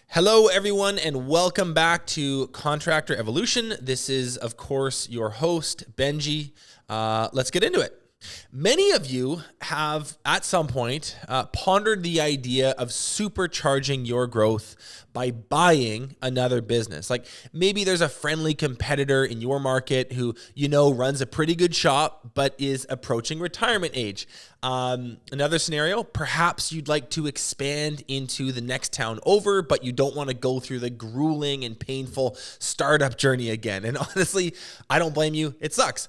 Hello, everyone, and welcome back to Contractor Evolution. This is, of course, your host, Benji. Let's get into it. Many of you have, at some point, pondered the idea of supercharging your growth by buying another business. Like maybe there's a friendly competitor in your market who you know runs a pretty good shop but is approaching retirement age. Another scenario, perhaps you'd like to expand into the next town over, but you don't want to go through the grueling and painful startup journey again. And honestly, I don't blame you. It sucks.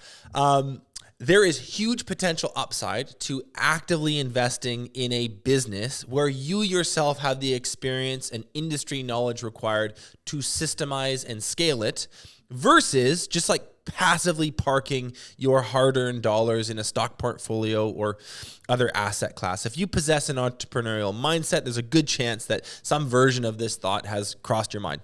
There is huge potential upside to actively investing in a business where you yourself have the experience and industry knowledge required to systemize and scale it versus just like passively parking your hard-earned dollars in a stock portfolio or other asset class. If you possess an entrepreneurial mindset, there's a good chance that some version of this thought has crossed your mind.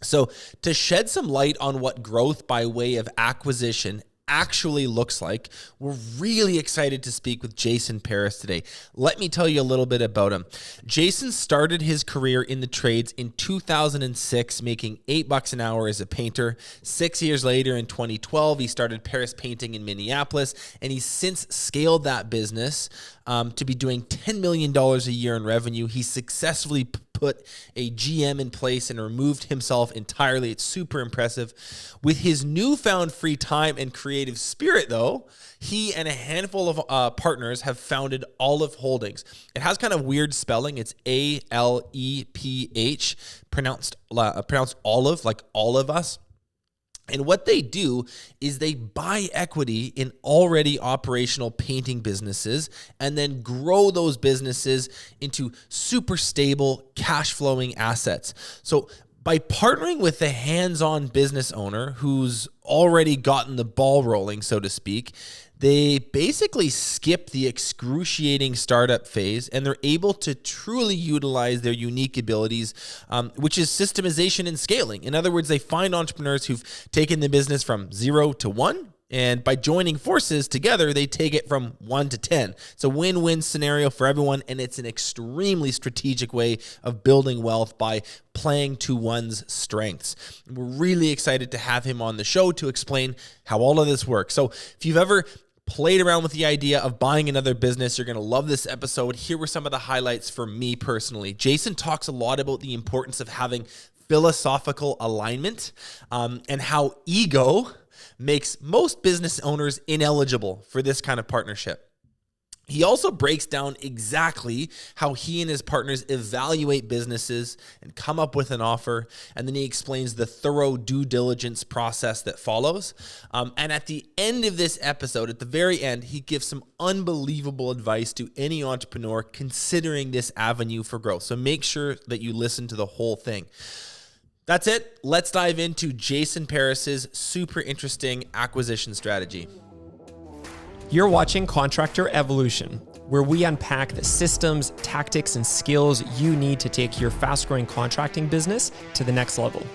So to shed some light on what growth by way of acquisition actually looks like, we're really excited to speak with Jason Paris today. Let me tell you a little bit about him. Jason started his career in the trades in 2006, making $8 an hour as a painter. 6 years later, in 2012, he started Paris Painting in Minneapolis, and he's since scaled that business to be doing $10 million a year in revenue. He successfully put a GM in place and removed himself entirely. It's super impressive. With his newfound free time and creative spirit, though, he and a handful of partners have founded Olive Holdings. It has kind of weird spelling. It's A-L-E-P-H, pronounced olive, like all of us. And what they do is they buy equity in already operational painting businesses and then grow those businesses into super stable cash flowing assets. So by partnering with the hands-on business owner who's already gotten the ball rolling, so to speak, they basically skip the excruciating startup phase and they're able to truly utilize their unique abilities, which is systemization and scaling. In other words, they find entrepreneurs who've taken the business from 0 to 1. And by joining forces together, they take it from 1 to 10. It's a win-win scenario for everyone, and it's an extremely strategic way of building wealth by playing to one's strengths. We're really excited to have him on the show to explain how all of this works. So if you've ever played around with the idea of buying another business, you're going to love this episode. Here were some of the highlights for me personally. Jason talks a lot about the importance of having philosophical alignment and how ego makes most business owners ineligible for this kind of partnership. He also breaks down exactly how he and his partners evaluate businesses and come up with an offer. And then he explains the thorough due diligence process that follows. And at the end of this episode, at the very end, he gives some unbelievable advice to any entrepreneur considering this avenue for growth. So make sure that you listen to the whole thing. That's it. Let's dive into Jason Paris's super interesting acquisition strategy. You're watching Contractor Evolution, where we unpack the systems, tactics, and skills you need to take your fast-growing contracting business to the next level.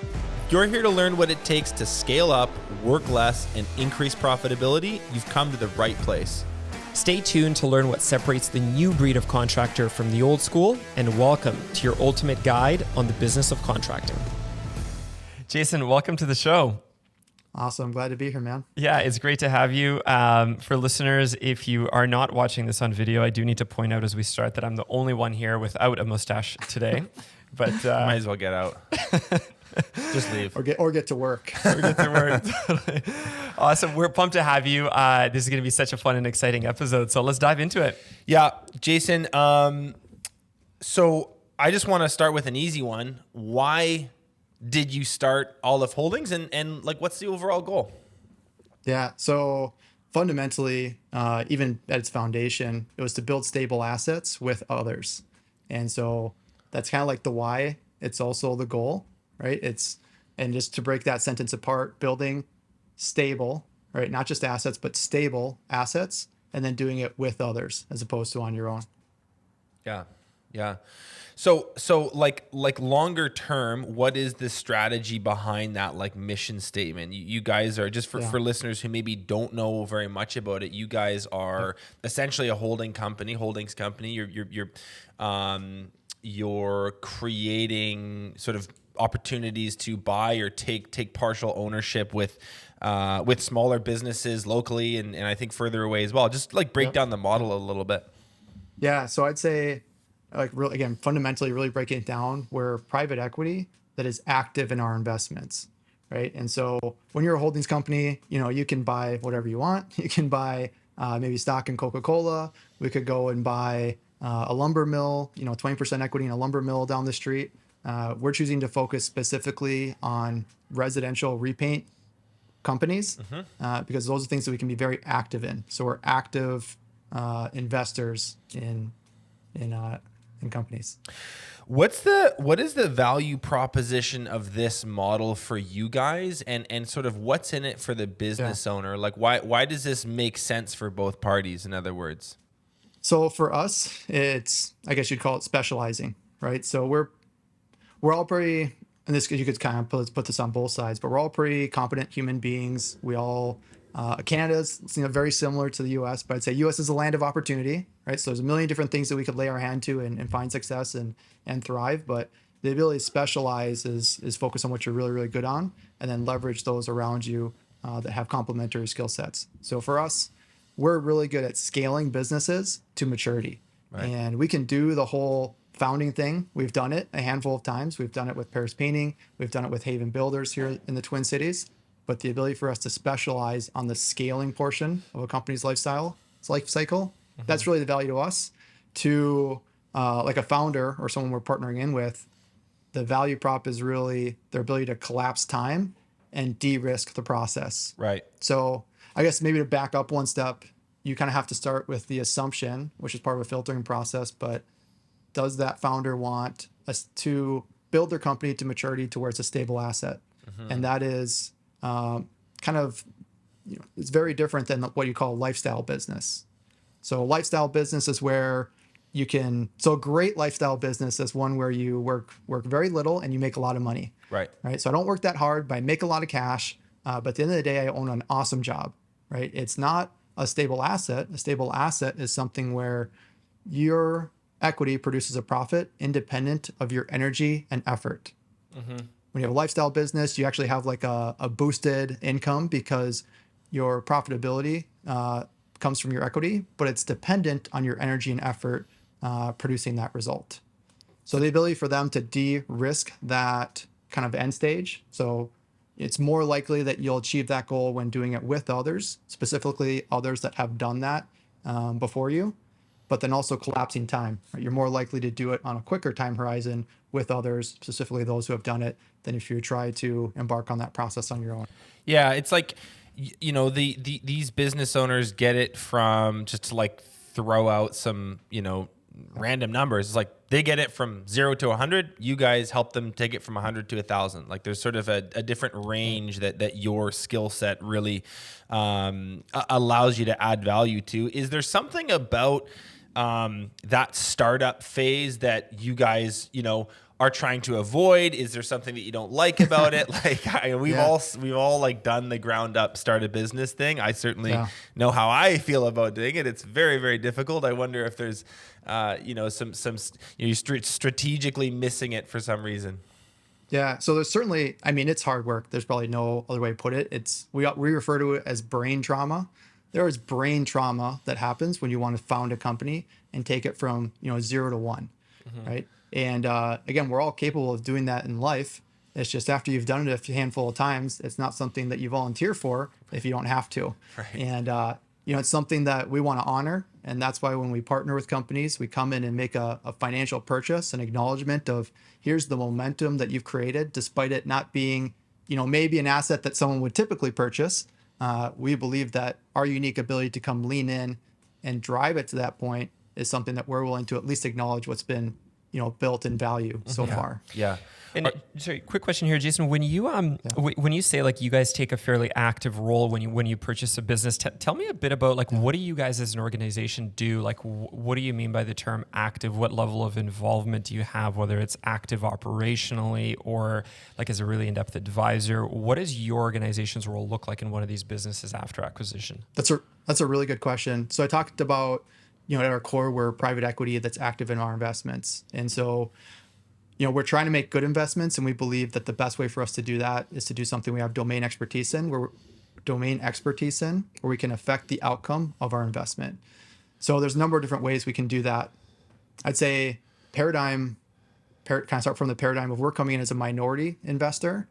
You're here to learn what it takes to scale up, work less, and increase profitability. You've come to the right place. Stay tuned to learn what separates the new breed of contractor from the old school, and welcome to your ultimate guide on the business of contracting. Jason, welcome to the show. Awesome. Glad to be here, man. Yeah, it's great to have you. For listeners, if you are not watching this on video, I do need to point out as we start that I'm the only one here without a mustache today. But might as well get out. Just leave. Or get to work. Totally. Awesome. We're pumped to have you. This is going to be such a fun and exciting episode. So let's dive into it. Yeah, Jason. So I just want to start with an easy one. Why did you start Olive Holdings and like what's the overall goal? Yeah. So fundamentally, even at its foundation, it was to build stable assets with others. And so that's kind of like the why. It's also the goal, right? And just to break that sentence apart, building stable, right? Not just assets, but stable assets, and then doing it with others as opposed to on your own. Yeah. Yeah. So like longer term, what is the strategy behind that like mission statement? You guys are just for listeners who maybe don't know very much about it. You guys are essentially a holdings company. You're you're creating sort of opportunities to buy or take partial ownership with smaller businesses locally and I think further away as well. Just like break Yep. down the model a little bit. Yeah. So I'd say, like, really, again, fundamentally, really breaking it down, we're private equity that is active in our investments, right? And so when you're a holdings company, you can buy whatever you want. You can buy maybe stock in Coca-Cola. We could go and buy a lumber mill, 20% equity in a lumber mill down the street. We're choosing to focus specifically on residential repaint companies because those are things that we can be very active in. So we're active investors in companies. What is the value proposition of this model for you guys and sort of what's in it for the business owner? Like why does this make sense for both parties, in other words? So for us, it's, I guess you'd call it specializing, right? So we're all pretty, and this, you could kind of put this on both sides, but we're all pretty competent human beings. We all, Canada's very similar to the US, but I'd say US is a land of opportunity, right? So there's a million different things that we could lay our hand to and find success and thrive. But the ability to specialize is focus on what you're really, really good on and then leverage those around you that have complementary skill sets. So for us, we're really good at scaling businesses to maturity. Right. And we can do the whole founding thing. We've done it a handful of times. We've done it with Paris Painting. We've done it with Haven Builders here in the Twin Cities. But the ability for us to specialize on the scaling portion of a company's life cycle, that's really the value to us. To like a founder or someone we're partnering in with, the value prop is really their ability to collapse time and de-risk the process. Right. So I guess maybe to back up one step, you kind of have to start with the assumption, which is part of a filtering process, but does that founder want us to build their company to maturity to where it's a stable asset? And that is kind of, it's very different than what you call a lifestyle business. So a lifestyle business is where so a great lifestyle business is one where you work very little and you make a lot of money. Right. So I don't work that hard, but I make a lot of cash. But at the end of the day, I own an awesome job, right? It's not a stable asset. A stable asset is something where your equity produces a profit independent of your energy and effort. When you have a lifestyle business, you actually have like a boosted income because your profitability comes from your equity, but it's dependent on your energy and effort producing that result. So the ability for them to de-risk that kind of end stage. So it's more likely that you'll achieve that goal when doing it with others, specifically others that have done that before you, but then also collapsing time. Right? You're more likely to do it on a quicker time horizon with others, specifically those who have done it, than if you try to embark on that process on your own. Yeah, it's like, these business owners get it from, just to like throw out some, random numbers. It's like they get it from 0 to 100. You guys help them take it from 100 to 1,000. Like there's sort of a different range that your skill set really allows you to add value to. Is there something about that startup phase that you guys, are trying to avoid? Is there something that you don't like about it? Like we've all like done the ground up start a business thing. I certainly know how I feel about doing it. It's very, very difficult. I wonder if there's some strategically missing it for some reason. Yeah. So there's certainly, it's hard work. There's probably no other way to put it. We refer to it as brain trauma. There is brain trauma that happens when you want to found a company and take it from 0 to 1, right? And again, we're all capable of doing that in life. It's just after you've done it a handful of times, it's not something that you volunteer for if you don't have to. Right. And it's something that we want to honor, and that's why when we partner with companies, we come in and make a financial purchase, an acknowledgement of here's the momentum that you've created, despite it not being maybe an asset that someone would typically purchase. We believe that our unique ability to come lean in and drive it to that point is something that we're willing to at least acknowledge what's been built in value so far. Yeah. And sorry, quick question here, Jason. When you when you say like you guys take a fairly active role when you purchase a business, tell me a bit about like what do you guys as an organization do? Like what do you mean by the term active? What level of involvement do you have? Whether it's active operationally or like as a really in-depth advisor, what does your organization's role look like in one of these businesses after acquisition? That's a really good question. So I talked about at our core, we're private equity that's active in our investments. And so, we're trying to make good investments, and we believe that the best way for us to do that is to do something we have domain expertise in, where we can affect the outcome of our investment. So there's a number of different ways we can do that. I'd say kind of start from the paradigm of we're coming in as a minority investor,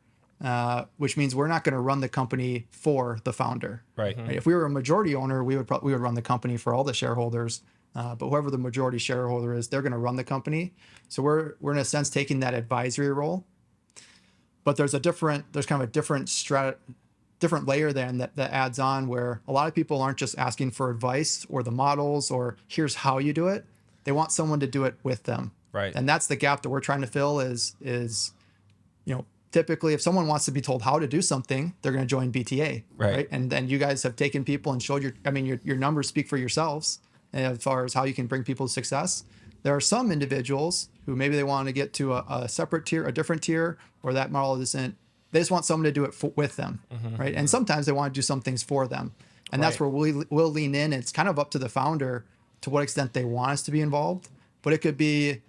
which means we're not going to run the company for the founder. Right. Right? If we were a majority owner, we would run the company for all the shareholders. But whoever the majority shareholder is, they're going to run the company. So we're in a sense taking that advisory role. But there's kind of a different layer then that adds on, where a lot of people aren't just asking for advice or the models or here's how you do it. They want someone to do it with them. Right. And that's the gap that we're trying to fill is typically if someone wants to be told how to do something, they're going to join BTA. Right. And then you guys have taken people and showed your numbers speak for yourselves as far as how you can bring people to success. There are some individuals who maybe they want to get to a separate tier, a different tier, or that model isn't. They just want someone to do it with them, right? And sometimes they want to do some things for them, and that's where we'll lean in. It's kind of up to the founder to what extent they want us to be involved, but it could be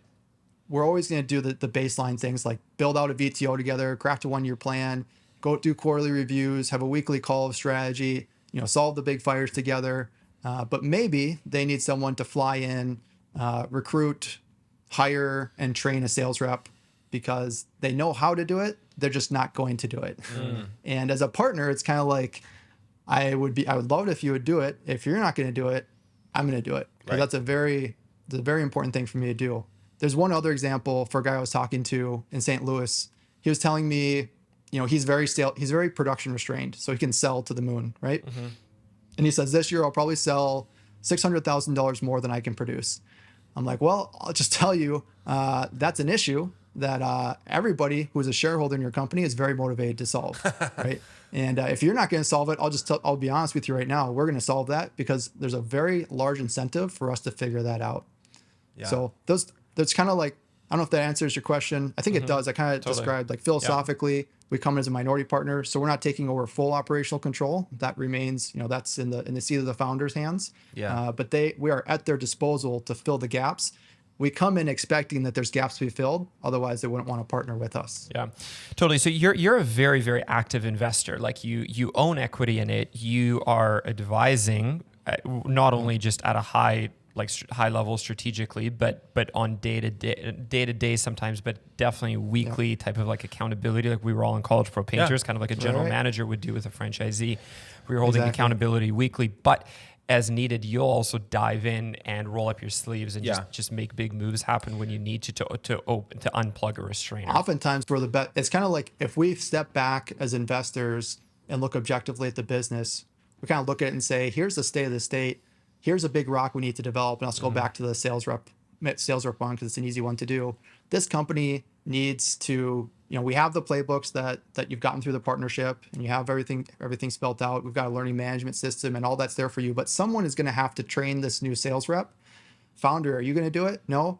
we're always going to do the baseline things like build out a VTO together, craft a 1-year plan, go do quarterly reviews, have a weekly call of strategy, solve the big fires together. But maybe they need someone to fly in, recruit, hire, and train a sales rep because they know how to do it. They're just not going to do it. And as a partner, it's kind of like, I would love it if you would do it. If you're not going to do it, I'm going to do it. Right. That's a very important thing for me to do. There's one other example for a guy I was talking to in St. Louis. He was telling me, he's very production restrained, so he can sell to the moon, right? And he says, this year I'll probably sell $600,000 more than I can produce. I'm like, well, I'll just tell you, that's an issue that everybody who is a shareholder in your company is very motivated to solve, right? And if you're not going to solve it, I'll be honest with you right now. We're going to solve that because there's a very large incentive for us to figure that out. Yeah. So that's kind of like, I don't know if that answers your question. I think it does. I kind of described like philosophically, we come in as a minority partner, so we're not taking over full operational control. That remains, that's in the seat of the founder's hands. Yeah. But we are at their disposal to fill the gaps. We come in expecting that there's gaps to be filled. Otherwise, they wouldn't want to partner with us. Yeah, totally. So you're a very, very active investor. Like you own equity in it. You are advising not only just at a high level strategically, but on day to day sometimes, but definitely weekly type of like accountability. Like we were all in College Pro Painters, kind of like a general manager would do with a franchisee. We were holding accountability weekly, but as needed, you'll also dive in and roll up your sleeves and just make big moves happen when you need to unplug a restrainer. Oftentimes for the bet, it's kind of like if we step back as investors and look objectively at the business, we kind of look at it and say, here's the state of the state. Here's a big rock we need to develop. And let's go back to the sales rep one because it's an easy one to do. This company needs to, we have the playbooks that you've gotten through the partnership and you have everything spelled out. We've got a learning management system and all that's there for you. But someone is going to have to train this new sales rep. Founder, are you going to do it? No?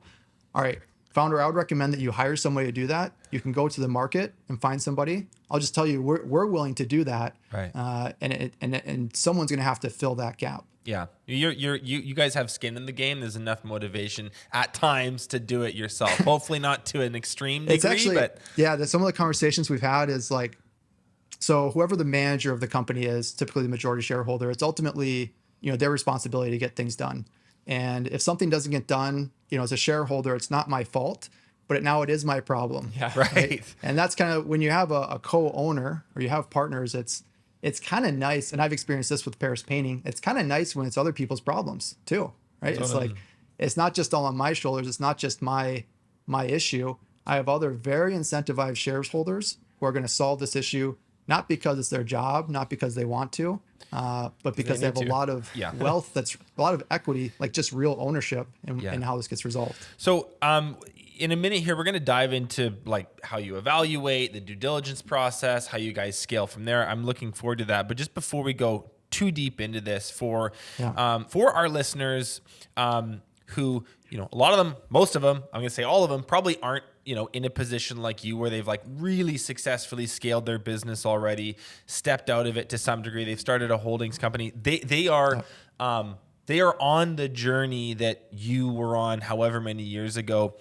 All right. Founder, I would recommend that you hire somebody to do that. You can go to the market and find somebody. I'll just tell you, we're willing to do that. Right. And someone's going to have to fill that gap. Yeah, you guys have skin in the game. There's enough motivation at times to do it yourself. Hopefully not to an extreme degree. It's actually, but some of the conversations we've had is like, so whoever the manager of the company is, typically the majority shareholder, it's ultimately their responsibility to get things done. And if something doesn't get done, as a shareholder, it's not my fault, but now it is my problem. Yeah, right. And that's kind of when you have a co-owner or you have partners, it's kind of nice, and I've experienced this with Paris Painting. It's kind of nice when it's other people's problems too, right? Totally. It's like it's not just all on my shoulders. It's not just my issue. I have other very incentivized shareholders who are going to solve this issue, not because it's their job, not because they want to, but because they have a lot of wealth. That's a lot of equity, like just real ownership in how this gets resolved. So, in a minute here, we're going to dive into like how you evaluate the due diligence process, how you guys scale from there. I'm looking forward to that. But just before we go too deep into this, for our listeners who, a lot of them, most of them, I'm going to say all of them, probably aren't, in a position like you where they've like really successfully scaled their business already, stepped out of it to some degree. They've started a holdings company. They are They are on the journey that you were on however many years ago.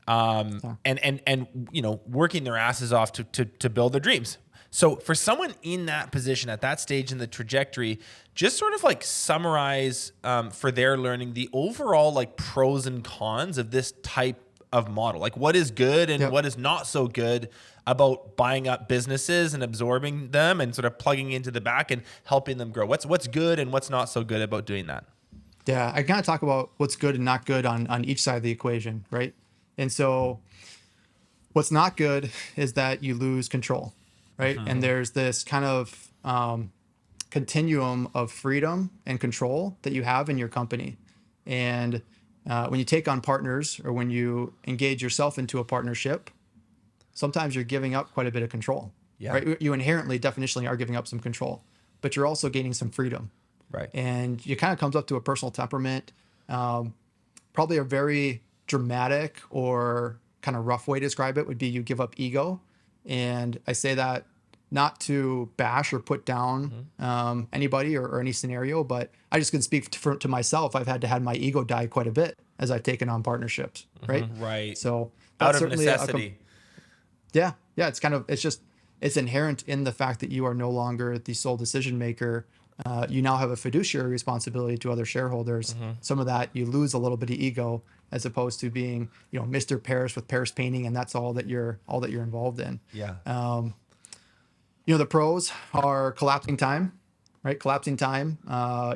And working their asses off to build their dreams. So for someone in that position at that stage in the trajectory, just sort of like summarize for their learning the overall like pros and cons of this type of model. Like what is good and what is not so good about buying up businesses and absorbing them and sort of plugging into the back and helping them grow. What's good and what's not so good about doing that? Yeah, I kind of talk about what's good and not good on each side of the equation, right? And so what's not good is that you lose control, right? And there's this kind of continuum of freedom and control that you have in your company. And when you take on partners or when you engage yourself into a partnership, sometimes you're giving up quite a bit of control, right? You inherently, definitionally are giving up some control, but you're also gaining some freedom. Right. And it kind of comes up to a personal temperament, probably a very dramatic or kind of rough way to describe it would be you give up ego. And I say that not to bash or put down anybody or any scenario, but I just can speak to myself. I've had to have my ego die quite a bit as I've taken on partnerships, right? Right. So Out that's of necessity. Yeah. It's inherent in the fact that you are no longer the sole decision maker. You now have a fiduciary responsibility to other shareholders. Some of that you lose a little bit of ego as opposed to being, Mr. Paris with Paris Painting, and that's all that you're involved in. Yeah. The pros are collapsing time, right? Collapsing time.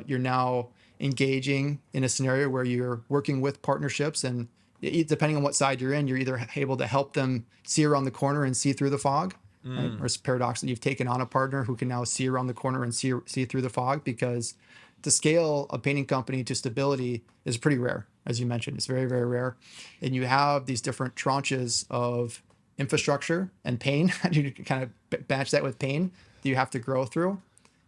You're now engaging in a scenario where you're working with partnerships, and depending on what side you're in, you're either able to help them see around the corner and see through the fog. Right? Or it's paradoxical. You've taken on a partner who can now see around the corner and see through the fog, because to scale a painting company to stability is pretty rare. As you mentioned, it's very, very rare. And you have these different tranches of infrastructure and pain. You kind of batch that with pain that you have to grow through.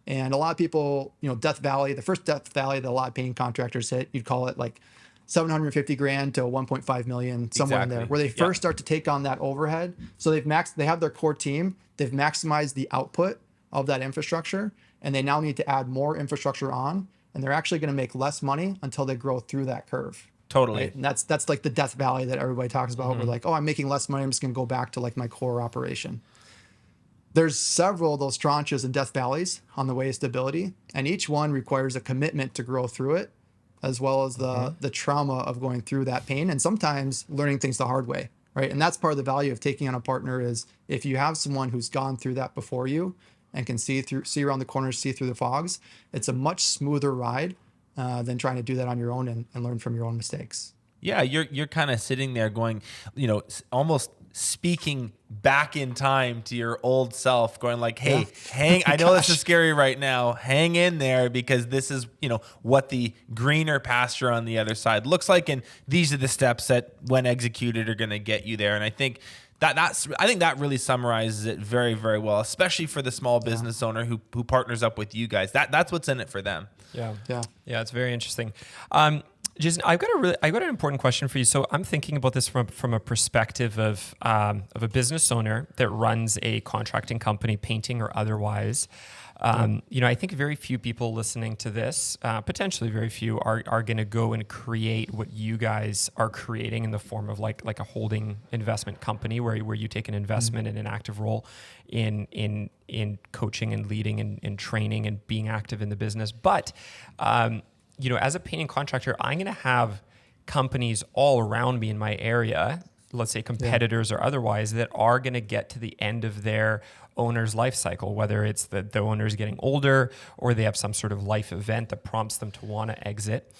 And a lot of people, Death Valley, the first Death Valley that a lot of painting contractors hit, you'd call it like 750 grand to 1.5 million, somewhere in there, where they first start to take on that overhead. So they have their core team, they've maximized the output of that infrastructure, and they now need to add more infrastructure on, and they're actually going to make less money until they grow through that curve. Totally. Right? And that's like the Death Valley that everybody talks about. We're like, I'm making less money, I'm just going to go back to like my core operation. There's several of those tranches and Death Valleys on the way to stability, and each one requires a commitment to grow through it, as well as the trauma of going through that pain, and sometimes learning things the hard way, right? And that's part of the value of taking on a partner is if you have someone who's gone through that before you and can see around the corners, see through the fogs, it's a much smoother ride than trying to do that on your own and learn from your own mistakes. Yeah, you're kind of sitting there going, almost speaking back in time to your old self, going like, hey, I know this is scary right now. Hang in there, because this is, what the greener pasture on the other side looks like. And these are the steps that, when executed, are going to get you there. And I think I think that really summarizes it very, very well, especially for the small business owner who partners up with you guys. That's what's in it for them. Yeah. It's very interesting. Jason, I've got an important question for you. So I'm thinking about this from a perspective of a business owner that runs a contracting company, painting or otherwise. I think very few people listening to this, potentially very few, are going to go and create what you guys are creating in the form of like a holding investment company where you take an investment and an active role in coaching and leading and training and being active in the business. But as a painting contractor, I'm going to have companies all around me in my area, let's say competitors or otherwise, that are going to get to the end of their owner's life cycle, whether it's the owner's getting older or they have some sort of life event that prompts them to want to exit.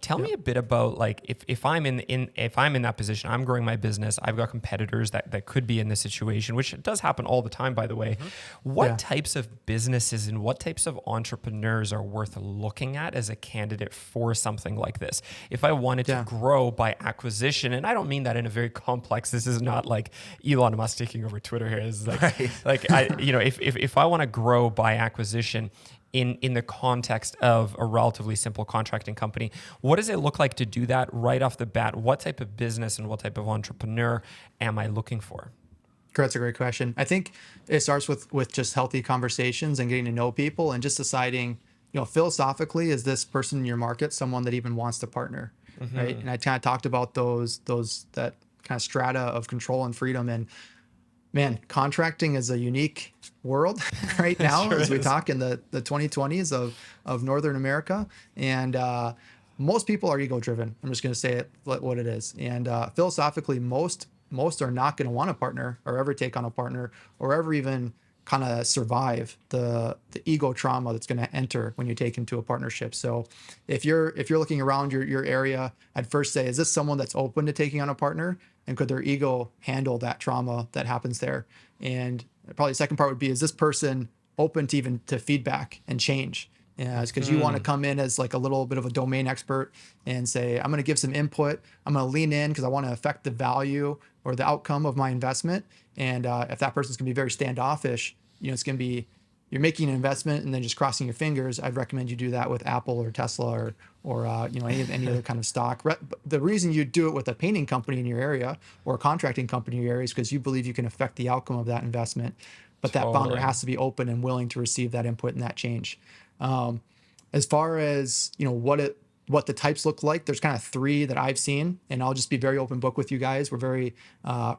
Tell me a bit about like if I'm in that position, I'm growing my business, I've got competitors that could be in this situation, which does happen all the time, by the way. What types of businesses and what types of entrepreneurs are worth looking at as a candidate for something like this? If I wanted to grow by acquisition, and I don't mean that in a very complex, this is not like Elon Musk taking over Twitter here. It's like if I want to grow by acquisition, in the context of a relatively simple contracting company, what does it look like to do that right off the bat? What type of business and what type of entrepreneur am I looking for? That's a great question. I think it starts with just healthy conversations and getting to know people and just deciding philosophically, is this person in your market someone that even wants to partner, right? And I kind of talked about that kind of strata of control and freedom. And man, contracting is a unique world right now Sure as we is. talk in the 2020s of Northern America. And most people are ego driven. I'm just going to say it what it is. And philosophically, most are not going to want a partner or ever take on a partner or ever even kind of survive the ego trauma that's going to enter when you take into a partnership. So if you're looking around your area, I'd first say, is this someone that's open to taking on a partner, and could their ego handle that trauma that happens there? And probably the second part would be, is this person open to even to feedback and change? Yeah, it's because you want to come in as like a little bit of a domain expert and say, I'm going to give some input. I'm going to lean in because I want to affect the value or the outcome of my investment. And if that person's going to be very standoffish, it's going to be, you're making an investment and then just crossing your fingers. I'd recommend you do that with Apple or Tesla or any other kind of stock. The reason you do it with a painting company in your area or a contracting company in your area is because you believe you can affect the outcome of that investment. But that founder has to be open and willing to receive that input and that change. As far as what the types look like, there's kind of three that I've seen, and I'll just be very open book with you guys. We're very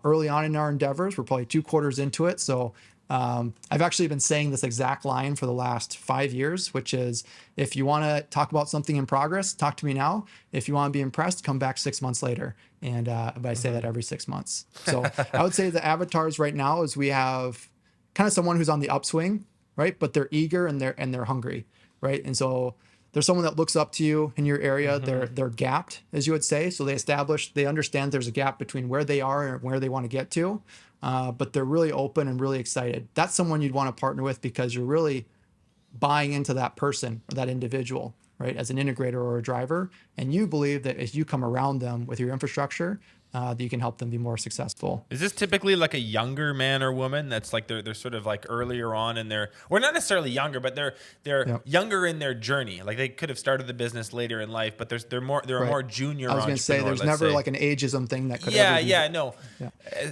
early on in our endeavors. We're probably 2 quarters into it, so I've actually been saying this exact line for the last 5 years, which is, if you want to talk about something in progress, talk to me now. If you want to be impressed, come back 6 months later. And but I say that every 6 months. So I would say the avatars right now is we have kind of someone who's on the upswing, right? But they're eager and they're hungry, right? And so there's someone that looks up to you in your area. They're gapped, as you would say. So they understand there's a gap between where they are and where they want to get to. But they're really open and really excited. That's someone you'd want to partner with because you're really buying into that person or that individual, right? As an integrator or a driver. And you believe that if you come around them with your infrastructure, that you can help them be more successful. Is this typically like a younger man or woman that's like they're sort of like earlier on in their, or not necessarily younger, but they're younger in their journey. Like they could have started the business later in life, but they're more junior. I was going to say there's never like an ageism thing that could. Yeah, ever be, no. Yeah.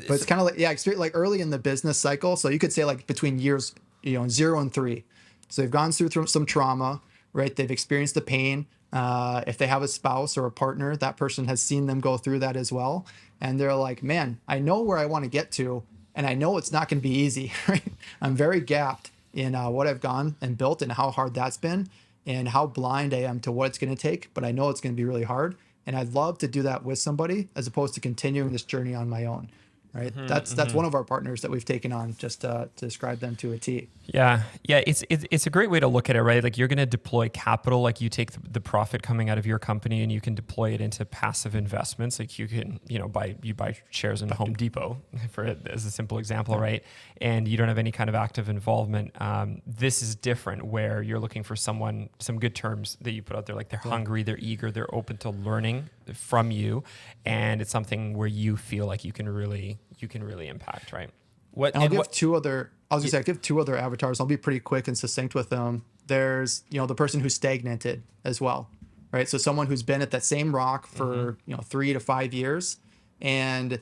But it's kind of like early in the business cycle. So you could say like between years 0 and 3. So they've gone through some trauma, right? They've experienced the pain. If they have a spouse or a partner, that person has seen them go through that as well. And they're like, man, I know where I want to get to, and I know it's not going to be easy, right? I'm very gapped in what I've gone and built and how hard that's been and how blind I am to what it's going to take, but I know it's going to be really hard. And I'd love to do that with somebody as opposed to continuing this journey on my own. Right. That's one of our partners that we've taken on just to describe them to a T. Yeah. It's a great way to look at it, right? Like you're going to deploy capital, like you take the profit coming out of your company and you can deploy it into passive investments. Like you can, buy shares in Home Depot for it as a simple example, right? And you don't have any kind of active involvement. This is different where you're looking for some good terms that you put out there. Like they're hungry, they're eager, they're open to learning from you. And it's something where you feel like you can really impact, right? I'll give two other avatars. I'll be pretty quick and succinct with them. There's, the person who's stagnated as well, right? So someone who's been at that same rock for, 3 to 5 years and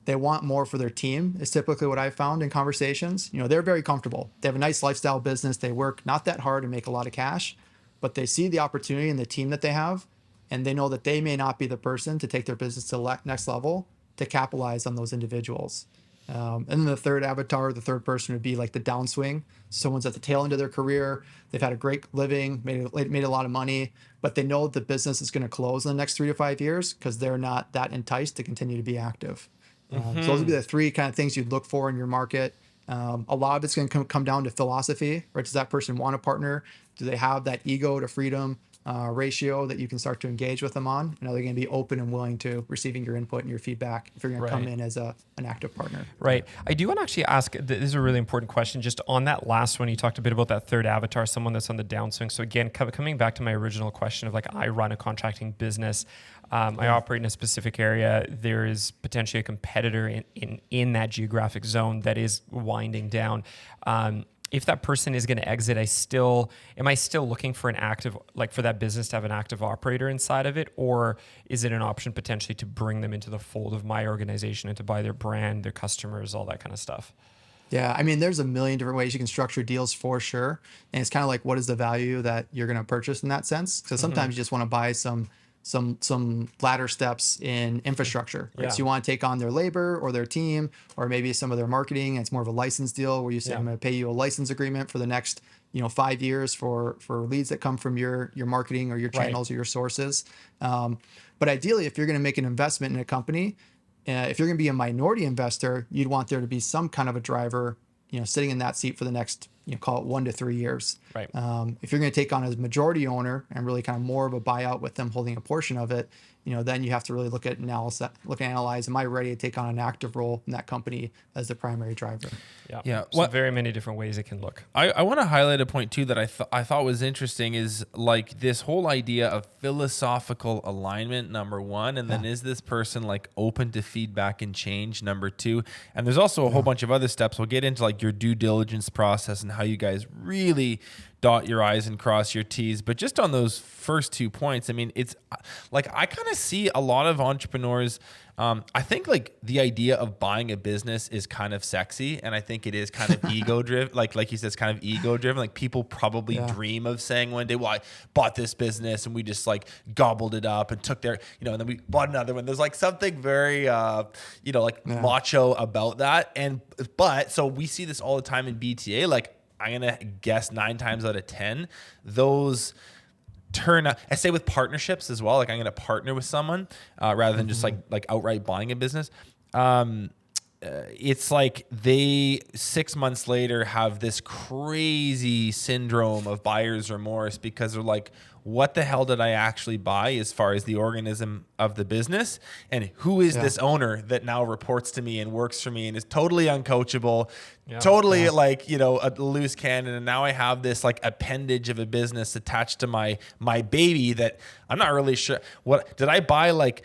they want more for their team is typically what I've found in conversations. They're very comfortable. They have a nice lifestyle business. They work not that hard and make a lot of cash, but they see the opportunity in the team that they have. And they know that they may not be the person to take their business to the next level to capitalize on those individuals. And then the third avatar, the third person would be like the downswing. Someone's at the tail end of their career. They've had a great living, made a lot of money, but they know the business is going to close in the next 3 to 5 years because they're not that enticed to continue to be active. So those would be the three kind of things you'd look for in your market. A lot of it's going to come down to philosophy, right? Does that person want a partner? Do they have that ego to freedom ratio that you can start to engage with them on? And are they going to be open and willing to receiving your input and your feedback if you're going to come in as an active partner? Right. I do want to actually ask, this is a really important question, just on that last one, you talked a bit about that third avatar, someone that's on the downswing. So again, coming back to my original question of like, I run a contracting business. I operate in a specific area. There is potentially a competitor in that geographic zone that is winding down. If that person is going to exit, am I still looking for an active, like for that business to have an active operator inside of it? Or is it an option potentially to bring them into the fold of my organization and to buy their brand, their customers, all that kind of stuff? Yeah, I mean, there's a million different ways you can structure deals for sure, and it's kind of like what is the value that you're going to purchase in that sense. Because sometimes you just want to buy some ladder steps in infrastructure, right? Yeah. So you want to take on their labor or their team, or maybe some of their marketing. And it's more of a license deal where you say, Yeah. I'm going to pay you a license agreement for the next 5 years for leads that come from your marketing or your Right. channels or your sources. But ideally, if you're going to make an investment in a company, if you're going to be a minority investor, you'd want there to be some kind of a driver, sitting in that seat for the next, call it 1 to 3 years. Right. If you're going to take on as majority owner and really kind of more of a buyout with them holding a portion of it, then you have to really look at analyze, am I ready to take on an active role in that company as the primary driver? Yeah. So very many different ways it can look. I want to highlight a point too that I thought was interesting is like this whole idea of philosophical alignment, number one, and then is this person like open to feedback and change, number two, and there's also a whole bunch of other steps. We'll get into like your due diligence process and how you guys really dot your I's and cross your T's. But just on those first 2 points, I mean, it's like I kind of see a lot of entrepreneurs. I think like the idea of buying a business is kind of sexy, and I think it is kind of ego driven. Like you said, it's kind of ego driven. Like people probably dream of saying one day, "Well, I bought this business and we just like gobbled it up and took their, and then we bought another one." There's like something very, macho about that. But so we see this all the time in BTA. Like I'm gonna guess 9 times out of 10, those turn out. I say with partnerships as well. Like I'm going to partner with someone rather than just like outright buying a business. It's like they 6 months later have this crazy syndrome of buyer's remorse because they're like, what the hell did I actually buy as far as the organism of the business? And who is this owner that now reports to me and works for me and is totally uncoachable, totally like, a loose cannon. And now I have this like appendage of a business attached to my baby that I'm not really sure. What did I buy? Like,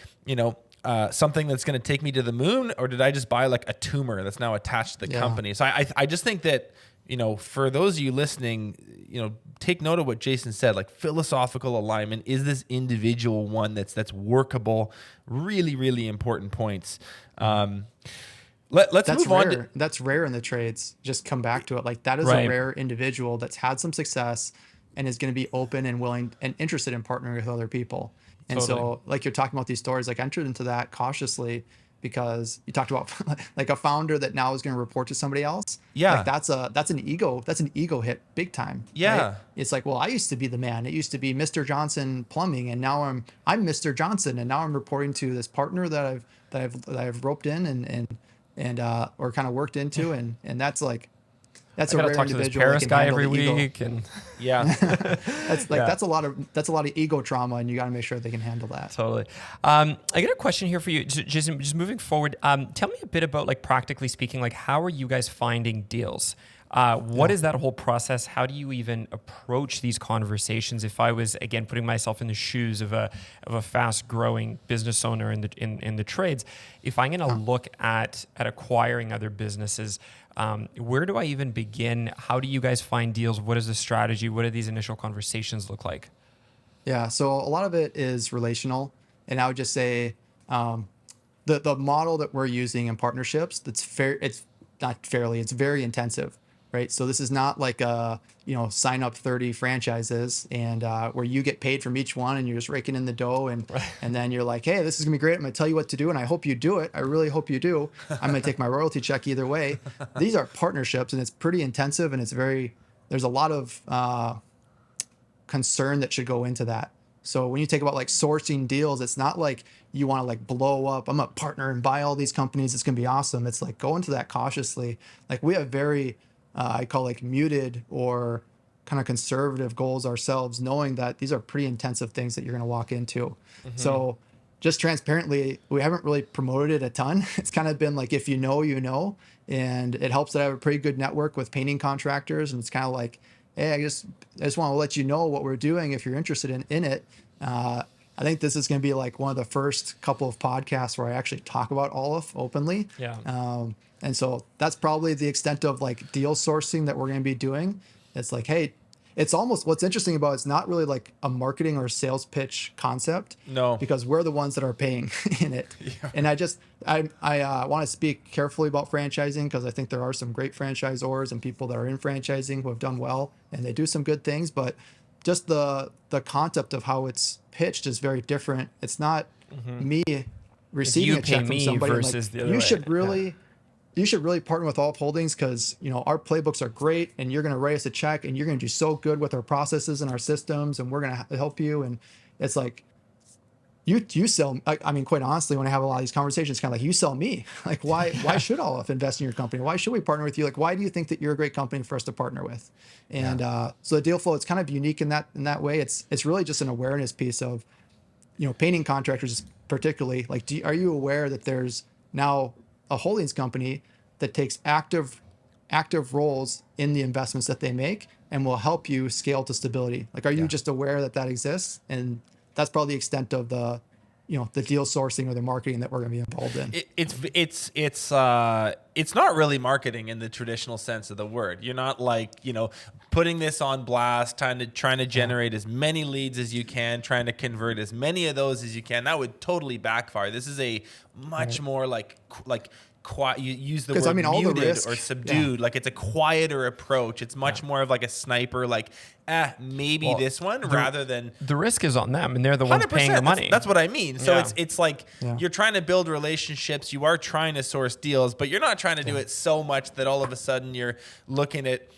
something that's going to take me to the moon, or did I just buy like a tumor that's now attached to the company? So I just think that, for those of you listening, take note of what Jason said, like philosophical alignment. Is this individual one that's workable? Really, really important points. Let's move on. That's rare in the trades. Just come back to it. Like that is a rare individual that's had some success and is going to be open and willing and interested in partnering with other people. And so like you're talking about these stories, like I entered into that cautiously because you talked about like a founder that now is going to report to somebody else. Yeah. Like that's an ego hit big time. Yeah. Right? It's like, well, I used to be the man. It used to be Mr. Johnson Plumbing. And now I'm Mr. Johnson. And now I'm reporting to this partner that I've roped in and or kind of worked into. And that's like, that's a rare talk individual. To this Paris guy every week, ego. and that's a lot of ego trauma, and you got to make sure they can handle that. Totally. I got a question here for you, Jason. Just moving forward, tell me a bit about, like, practically speaking, like how are you guys finding deals? What is that whole process? How do you even approach these conversations? If I was, again, putting myself in the shoes of a fast growing business owner in the trades, if I'm going to look at acquiring other businesses, where do I even begin? How do you guys find deals? What is the strategy? What do these initial conversations look like? Yeah, so a lot of it is relational, and I would just say the model that we're using in partnerships, it's very intensive. Right. So this is not like sign up 30 franchises and where you get paid from each one and you're just raking in the dough and then you're like, hey, this is gonna be great. I'm gonna tell you what to do and I hope you do it. I really hope you do. I'm gonna take my royalty check either way. These are partnerships and it's pretty intensive and there's a lot of concern that should go into that. So when you think about like sourcing deals, it's not like you want to like blow up. I'm a partner and buy all these companies. It's gonna be awesome. It's like go into that cautiously. Like we have very I call like muted or kind of conservative goals ourselves, knowing that these are pretty intensive things that you're going to walk into. Mm-hmm. So just transparently, we haven't really promoted it a ton. It's kind of been like, if you know, and it helps that I have a pretty good network with painting contractors. And it's kind of like, hey, I just want to let you know what we're doing if you're interested in it. I think this is going to be like one of the first couple of podcasts where I actually talk about Olaf openly. Yeah. And so that's probably the extent of like deal sourcing that we're going to be doing. It's like, hey, it's almost, what's interesting about it's not really like a marketing or sales pitch concept. No. Because we're the ones that are paying in it. Yeah. And I want to speak carefully about franchising, because I think there are some great franchisors and people that are in franchising who have done well and they do some good things, but just the concept of how it's pitched is very different. It's not me receiving you a check pay from me somebody and versus like, the other you way. should really you should really partner with All Holdings, because our playbooks are great and you're going to write us a check and you're going to do so good with our processes and our systems and we're going to help you. And it's like, you sell, I mean, quite honestly, when I have a lot of these conversations, kind of like, you sell me. Like, why should Olive invest in your company? Why should we partner with you? Like, why do you think that you're a great company for us to partner with? And so the deal flow, it's kind of unique in that way. It's really just an awareness piece of, painting contractors particularly. Like, are you aware that there's now a holdings company that takes active roles in the investments that they make and will help you scale to stability? Like, are you just aware that exists? And that's probably the extent of the deal sourcing or the marketing that we're going to be involved in. It's not really marketing in the traditional sense of the word. You're not like, putting this on blast, trying to generate as many leads as you can, trying to convert as many of those as you can. That would totally backfire. This is a much more like quiet. You use the word all the muted risk, or subdued. Like, it's a quieter approach. It's much more of like a sniper, like, maybe this one, rather than the risk is on them and they're the ones paying the money. That's what I mean. So Yeah. it's like you're trying to build relationships. You are trying to source deals, but you're not trying to do it so much that all of a sudden you're looking at,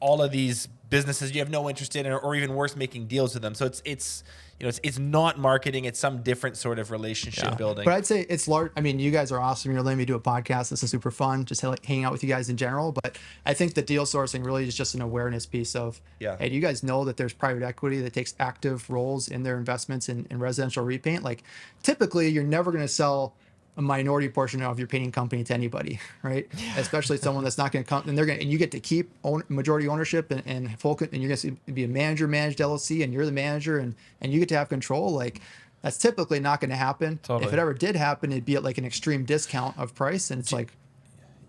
all of these businesses you have no interest in, or even worse, making deals with them. So it's not marketing. It's some different sort of relationship building. But I'd say it's large. I mean, you guys are awesome. You're letting me do a podcast. This is super fun. Just like hanging out with you guys in general. But I think the deal sourcing really is just an awareness piece of, hey, do you guys know that there's private equity that takes active roles in their investments in residential repaint? Like, typically, you're never going to sell a minority portion of your painting company to anybody, right? Especially someone that's not going to come, and you get to keep majority ownership and full, and you're going to be a managed LLC, and you're the manager, and you get to have control. Like, that's typically not going to happen. Totally. If it ever did happen, it'd be at like an extreme discount of price, and it's like,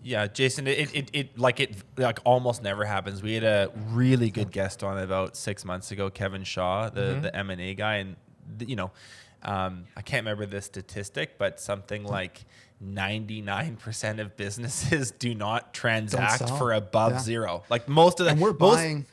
yeah, Jason, it almost never happens. We had a really good guest on about 6 months ago, Kevin Shaw, the M&A guy, and I can't remember the statistic, but something like 99% of businesses do not transact for above zero. Like, most of them. And we're buying.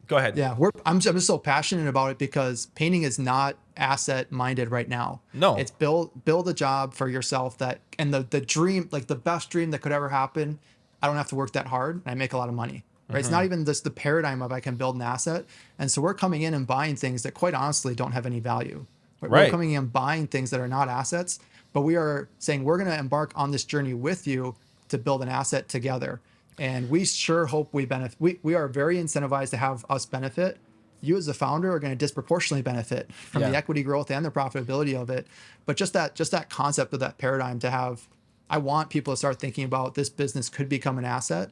Go ahead. Yeah, I'm just so passionate about it because painting is not asset minded right now. No, it's build a job for yourself and the dream, like the best dream that could ever happen. I don't have to work that hard and I make a lot of money. Right? It's not even just the paradigm of I can build an asset. And so we're coming in and buying things that quite honestly don't have any value. We're coming in and buying things that are not assets, but we are saying we're going to embark on this journey with you to build an asset together. And we sure hope we benefit. We are very incentivized to have us benefit. You as a founder are going to disproportionately benefit from the equity growth and the profitability of it. But just that concept of that paradigm to have, I want people to start thinking about this business could become an asset,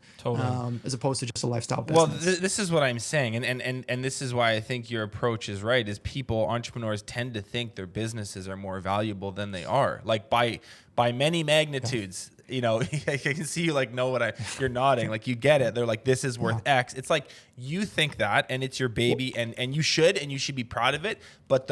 as opposed to just a lifestyle business. Well, this is what I'm saying, and this is why I think your approach is right. Is entrepreneurs tend to think their businesses are more valuable than they are, like by many magnitudes. I can see you you're nodding, like you get it. They're like, this is worth X. It's like, you think that, and it's your baby, and you should be proud of it. But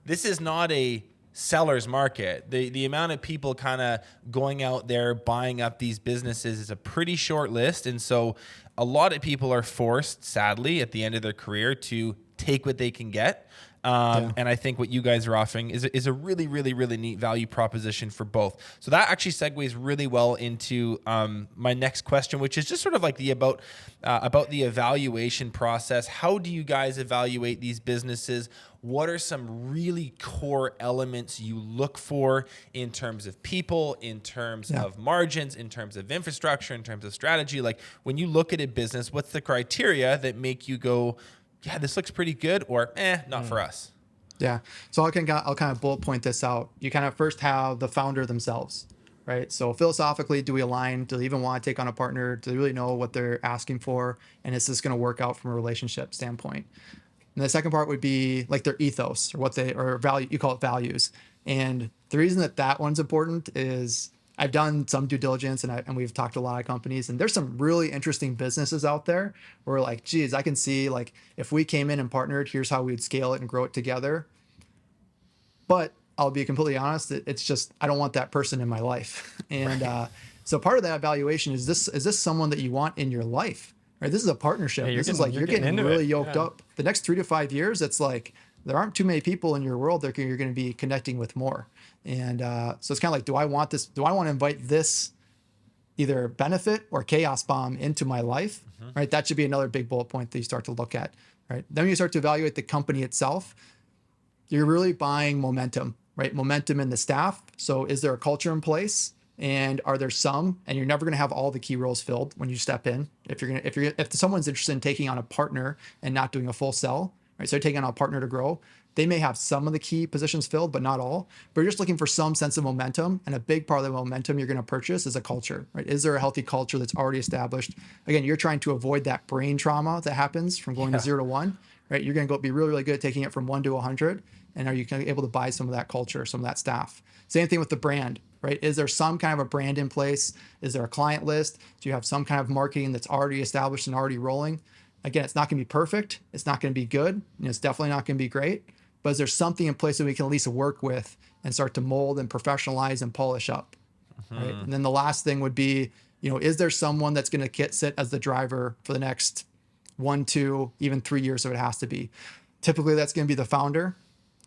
this is not a seller's market. The amount of people kind of going out there buying up these businesses is a pretty short list. And so a lot of people are forced, sadly, at the end of their career to take what they can get. And I think what you guys are offering is a really, really, really neat value proposition for both. So that actually segues really well into my next question, which is just sort of like about the evaluation process. How do you guys evaluate these businesses? What are some really core elements you look for in terms of people, in terms of margins, in terms of infrastructure, in terms of strategy? Like, when you look at a business, what's the criteria that make you go, yeah, this looks pretty good, or not for us? Yeah. So I'll kind of bullet point this out. You kind of first have the founder themselves, right? So philosophically, do we align? Do they even want to take on a partner? Do they really know what they're asking for? And is this going to work out from a relationship standpoint? And the second part would be like their ethos, or value. You call it values. And the reason that one's important is I've done some due diligence and we've talked to a lot of companies, and there's some really interesting businesses out there where like, geez, I can see like if we came in and partnered, here's how we'd scale it and grow it together. But I'll be completely honest, it's just, I don't want that person in my life. And so part of that evaluation is this someone that you want in your life, right? This is a partnership. This is like, you're getting really yoked up. The next 3 to 5 years, it's like, there aren't too many people in your world that you're going to be connecting with more. And so it's kind of like, do I want this? Do I want to invite this either benefit or chaos bomb into my life? Right? That should be another big bullet point that you start to look at. Right? Then when you start to evaluate the company itself, you're really buying momentum, right? Momentum in the staff. So is there a culture in place? And are there some? And you're never going to have all the key roles filled when you step in. If someone's interested in taking on a partner and not doing a full sell, right? So they're taking on a partner to grow. They may have some of the key positions filled, but not all. But you're just looking for some sense of momentum. And a big part of the momentum you're going to purchase is a culture, right? Is there a healthy culture that's already established? Again, you're trying to avoid that brain trauma that happens from going to 0 to 1, right? You're going to be really, really good at taking it from 1 to 100. And are you able to buy some of that culture, some of that staff? Same thing with the brand, right? Is there some kind of a brand in place? Is there a client list? Do you have some kind of marketing that's already established and already rolling? Again, it's not going to be perfect. It's not going to be good. And it's definitely not going to be great. But is there something in place that we can at least work with and start to mold and professionalize and polish up? Right. And then the last thing would be, is there someone that's going to sit as the driver for the next 1, 2, even 3 years if it has to be? Typically, that's going to be the founder,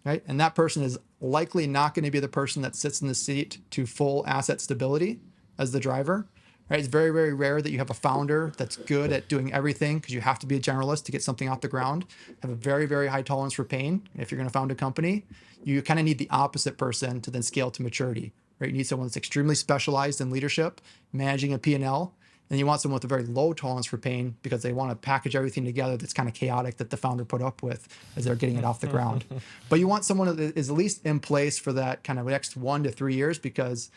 right? And that person is likely not going to be the person that sits in the seat to full asset stability as the driver. Right? It's very, very rare that you have a founder that's good at doing everything, because you have to be a generalist to get something off the ground, have a very, very high tolerance for pain. If you're going to found a company, you kind of need the opposite person to then scale to maturity. Right? You need someone that's extremely specialized in leadership, managing a P&L, and you want someone with a very low tolerance for pain because they want to package everything together that's kind of chaotic that the founder put up with as they're getting it off the ground. But you want someone that is at least in place for that kind of next 1 to 3 years, because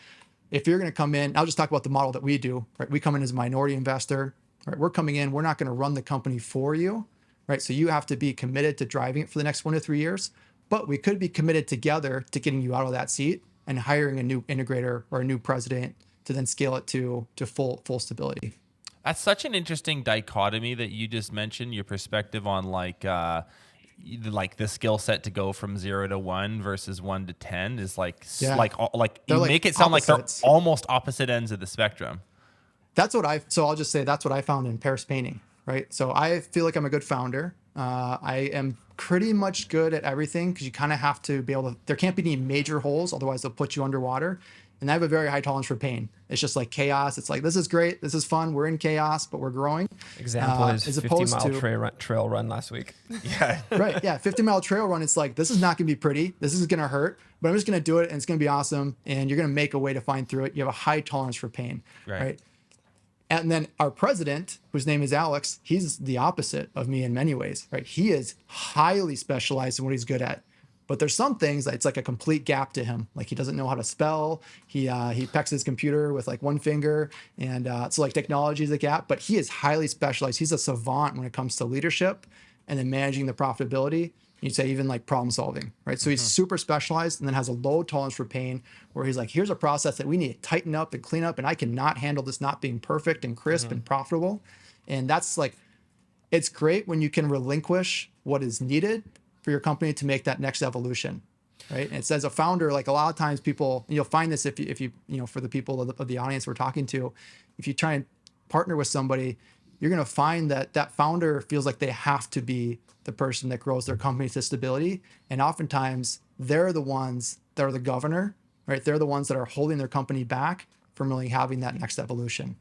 if you're going to come in, I'll just talk about the model that we do, right? We come in as a minority investor, right? We're coming in, we're not going to run the company for you, right? So you have to be committed to driving it for the next 1 to 3 years, but we could be committed together to getting you out of that seat and hiring a new integrator or a new president to then scale it to full stability. That's such an interesting dichotomy that you just mentioned, your perspective on like the skill set to go from 0 to 1 versus 1 to 10 is like make it sound opposites. Like they're almost opposite ends of the spectrum. I'll just say that's what I found in Paris Painting, right? So I feel like I'm a good founder. I am pretty much good at everything, because you kind of have to be able to, there can't be any major holes, otherwise they'll put you underwater. And I have a very high tolerance for pain. It's just like chaos. It's like, this is great. This is fun. We're in chaos, but we're growing. Example is 50-mile trail run last week. Yeah. Right. Yeah. 50-mile trail run. It's like, this is not going to be pretty. This is going to hurt, but I'm just going to do it, and it's going to be awesome. And you're going to make a way to find through it. You have a high tolerance for pain. Right. And then our president, whose name is Alex, he's the opposite of me in many ways, right? He is highly specialized in what he's good at. But there's some things that it's like a complete gap to him. Like, he doesn't know how to spell. He pecks his computer with like one finger. And so like technology is a gap, but he is highly specialized. He's a savant when it comes to leadership and then managing the profitability. You'd say even like problem solving, right? So he's super specialized, and then has a low tolerance for pain, where he's like, here's a process that we need to tighten up and clean up, and I cannot handle this not being perfect and crisp and profitable. And that's like, it's great when you can relinquish what is needed for your company to make that next evolution, right? And it's, as a founder, like a lot of times people, and you'll find this if you for the people of the audience we're talking to, if you try and partner with somebody, you're going to find that founder feels like they have to be the person that grows their company to stability. And oftentimes they're the ones that are the governor, right? They're the ones that are holding their company back from really having that next evolution.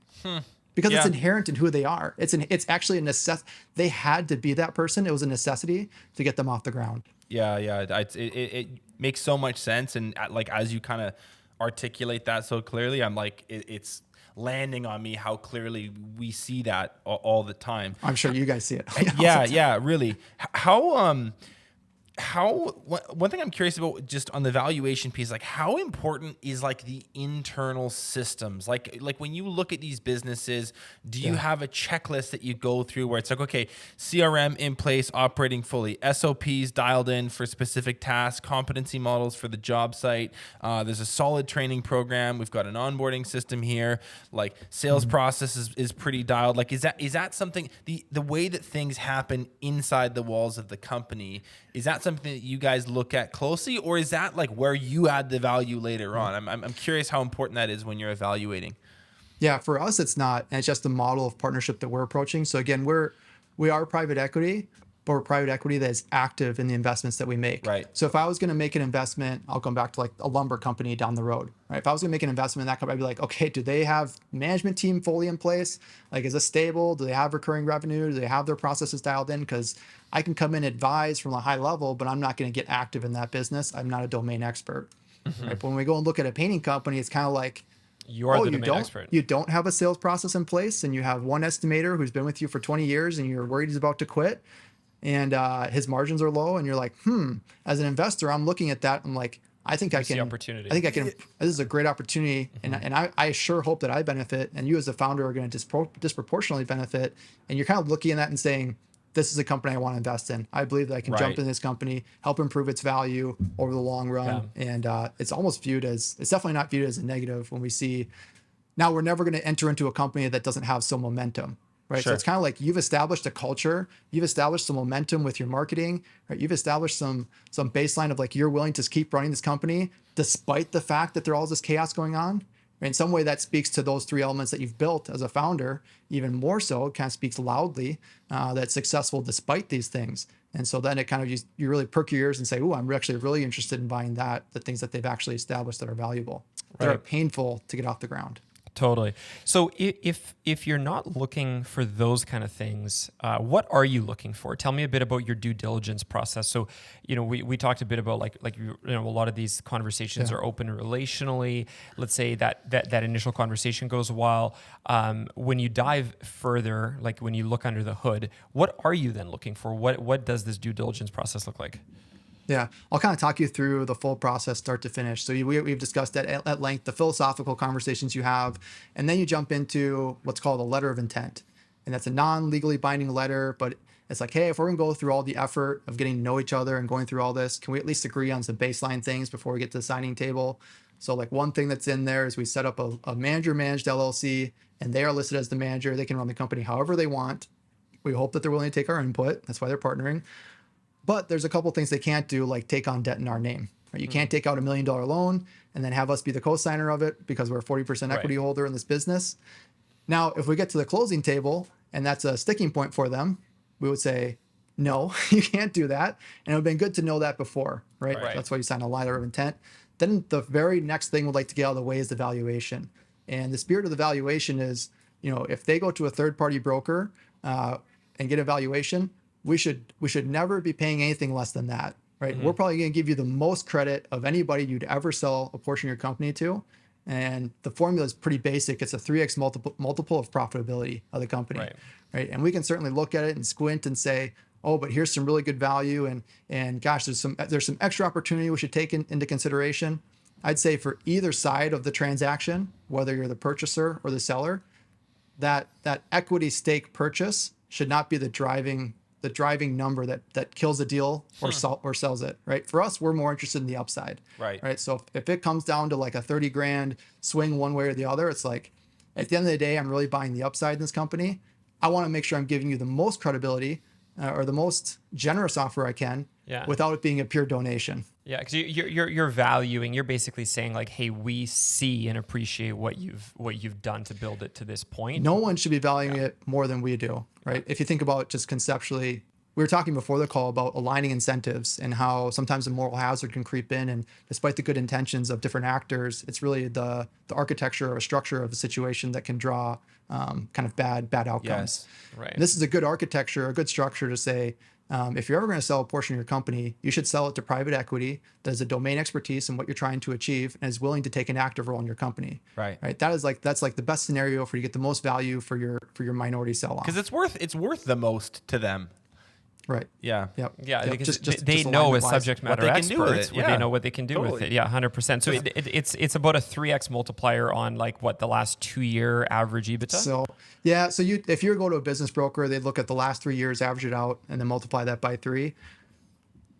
Because it's inherent in who they are. It's actually a necessity. They had to be that person. It was a necessity to get them off the ground. Yeah. It makes so much sense. And like, as you kind of articulate that so clearly, I'm like, it's landing on me how clearly we see that all the time. I'm sure you guys see it. Yeah, really. one thing I'm curious about just on the valuation piece, like how important is like the internal systems? Like when you look at these businesses, do you have a checklist that you go through where it's like, okay, CRM in place, operating fully, SOPs dialed in for specific tasks, competency models for the job site. There's a solid training program. We've got an onboarding system here. Like sales process is pretty dialed. Like, is that something, the way that things happen inside the walls of the company, is that something that you guys look at closely, or is that like where you add the value later on? I'm curious how important that is when you're evaluating. Yeah, for us, it's not. And it's just the model of partnership that we're approaching. So again, we are private equity, but we're private equity that is active in the investments that we make. Right. So if I was going to make an investment, I'll come back to like a lumber company down the road, right? If I was going to make an investment in that company, I'd be like, okay, do they have management team fully in place? Like, is this stable? Do they have recurring revenue? Do they have their processes dialed in? Because I can come in and advise from a high level, but I'm not going to get active in that business. I'm not a domain expert. Right? But when we go and look at a painting company, it's kind of like, You're the domain expert. You don't have a sales process in place, and you have one estimator who's been with you for 20 years, and you're worried he's about to quit, and his margins are low, and you're like, as an investor, I'm looking at that. I'm like, I think I can. Opportunity. I think I can. This is a great opportunity, and I sure hope that I benefit, and you as a founder are going to disproportionately benefit. And you're kind of looking at that and saying, this is a company I want to invest in. I believe that I can jump in this company, help improve its value over the long run. Yeah. And it's definitely not viewed as a negative when we see, now we're never going to enter into a company that doesn't have some momentum, right? Sure. So it's kind of like you've established a culture, you've established some momentum with your marketing, right? You've established some baseline of like, you're willing to keep running this company despite the fact that there's all this chaos going on. In some way, that speaks to those three elements that you've built as a founder. Even more so, it kind of speaks loudly that it's successful despite these things. And so then it kind of, you really perk your ears and say, oh, I'm actually really interested in buying the things that they've actually established that are valuable. That are painful to get off the ground. Totally. So if you're not looking for those kind of things, what are you looking for? Tell me a bit about your due diligence process. So, we talked a bit about like a lot of these conversations are open relationally. Let's say that initial conversation goes a while. When you dive further, like when you look under the hood, what are you then looking for? What does this due diligence process look like? Yeah, I'll kind of talk you through the full process, start to finish. So we've discussed that at length, the philosophical conversations you have, and then you jump into what's called a letter of intent. And that's a non-legally binding letter, but it's like, hey, if we're going to go through all the effort of getting to know each other and going through all this, can we at least agree on some baseline things before we get to the signing table? So like one thing that's in there is we set up a manager-managed LLC, and they are listed as the manager. They can run the company however they want. We hope that they're willing to take our input. That's why they're partnering. But there's a couple things they can't do, like take on debt in our name. Right? You can't take out $1 million loan and then have us be the co-signer of it because we're a 40% equity holder in this business. Now, if we get to the closing table and that's a sticking point for them, we would say, no, you can't do that. And it would have been good to know that before, right? That's why you sign a letter of intent. Then the very next thing we'd like to get out of the way is the valuation. And the spirit of the valuation is, if they go to a third-party broker and get a valuation, we should never be paying anything less than that, right? We're probably going to give you the most credit of anybody you'd ever sell a portion of your company to. And the formula is pretty basic. It's a 3x multiple of profitability of the company, right? And we can certainly look at it and squint and say, oh, but here's some really good value. And gosh, there's some extra opportunity we should take into consideration. I'd say for either side of the transaction, whether you're the purchaser or the seller, that equity stake purchase should not be the driving number that kills a deal or sells it, right? For us, we're more interested in the upside, right? So if it comes down to like a 30 grand swing one way or the other, it's like, at the end of the day, I'm really buying the upside in this company. I want to make sure I'm giving you the most credibility or the most generous offer I can without it being a pure donation. Yeah, because you're valuing. You're basically saying like, hey, we see and appreciate what you've done to build it to this point. No one should be valuing it more than we do, right? If you think about just conceptually, we were talking before the call about aligning incentives and how sometimes a moral hazard can creep in, and despite the good intentions of different actors, it's really the architecture or structure of the situation that can draw kind of bad outcomes. Yes, right. And this is a good architecture, a good structure to say, if you're ever going to sell a portion of your company, you should sell it to private equity that has a domain expertise in what you're trying to achieve and is willing to take an active role in your company. Right. That's like the best scenario for you to get the most value for your minority sell off. Because it's worth the most to them. Right. Yeah. Yep. Yeah, Yep. because they know as subject matter what they can do with experts, it. they know what they can do with Totally. it. Yeah, 100%. So it's about a 3x multiplier on like what the last 2-year average EBITDA. So yeah, so if you go to a business broker, they look at the last 3 years, average it out, and then multiply that by 3.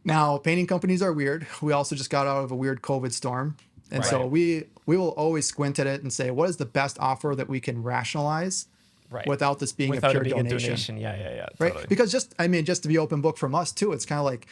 Now, painting companies are weird. We also just got out of a weird COVID storm, and so we will always squint at it and say, what is the best offer that we can rationalize? Right. Without this being Without a pure it being donation. a donation. Yeah. Right. Totally. Because just to be open book from us too, it's kind of like,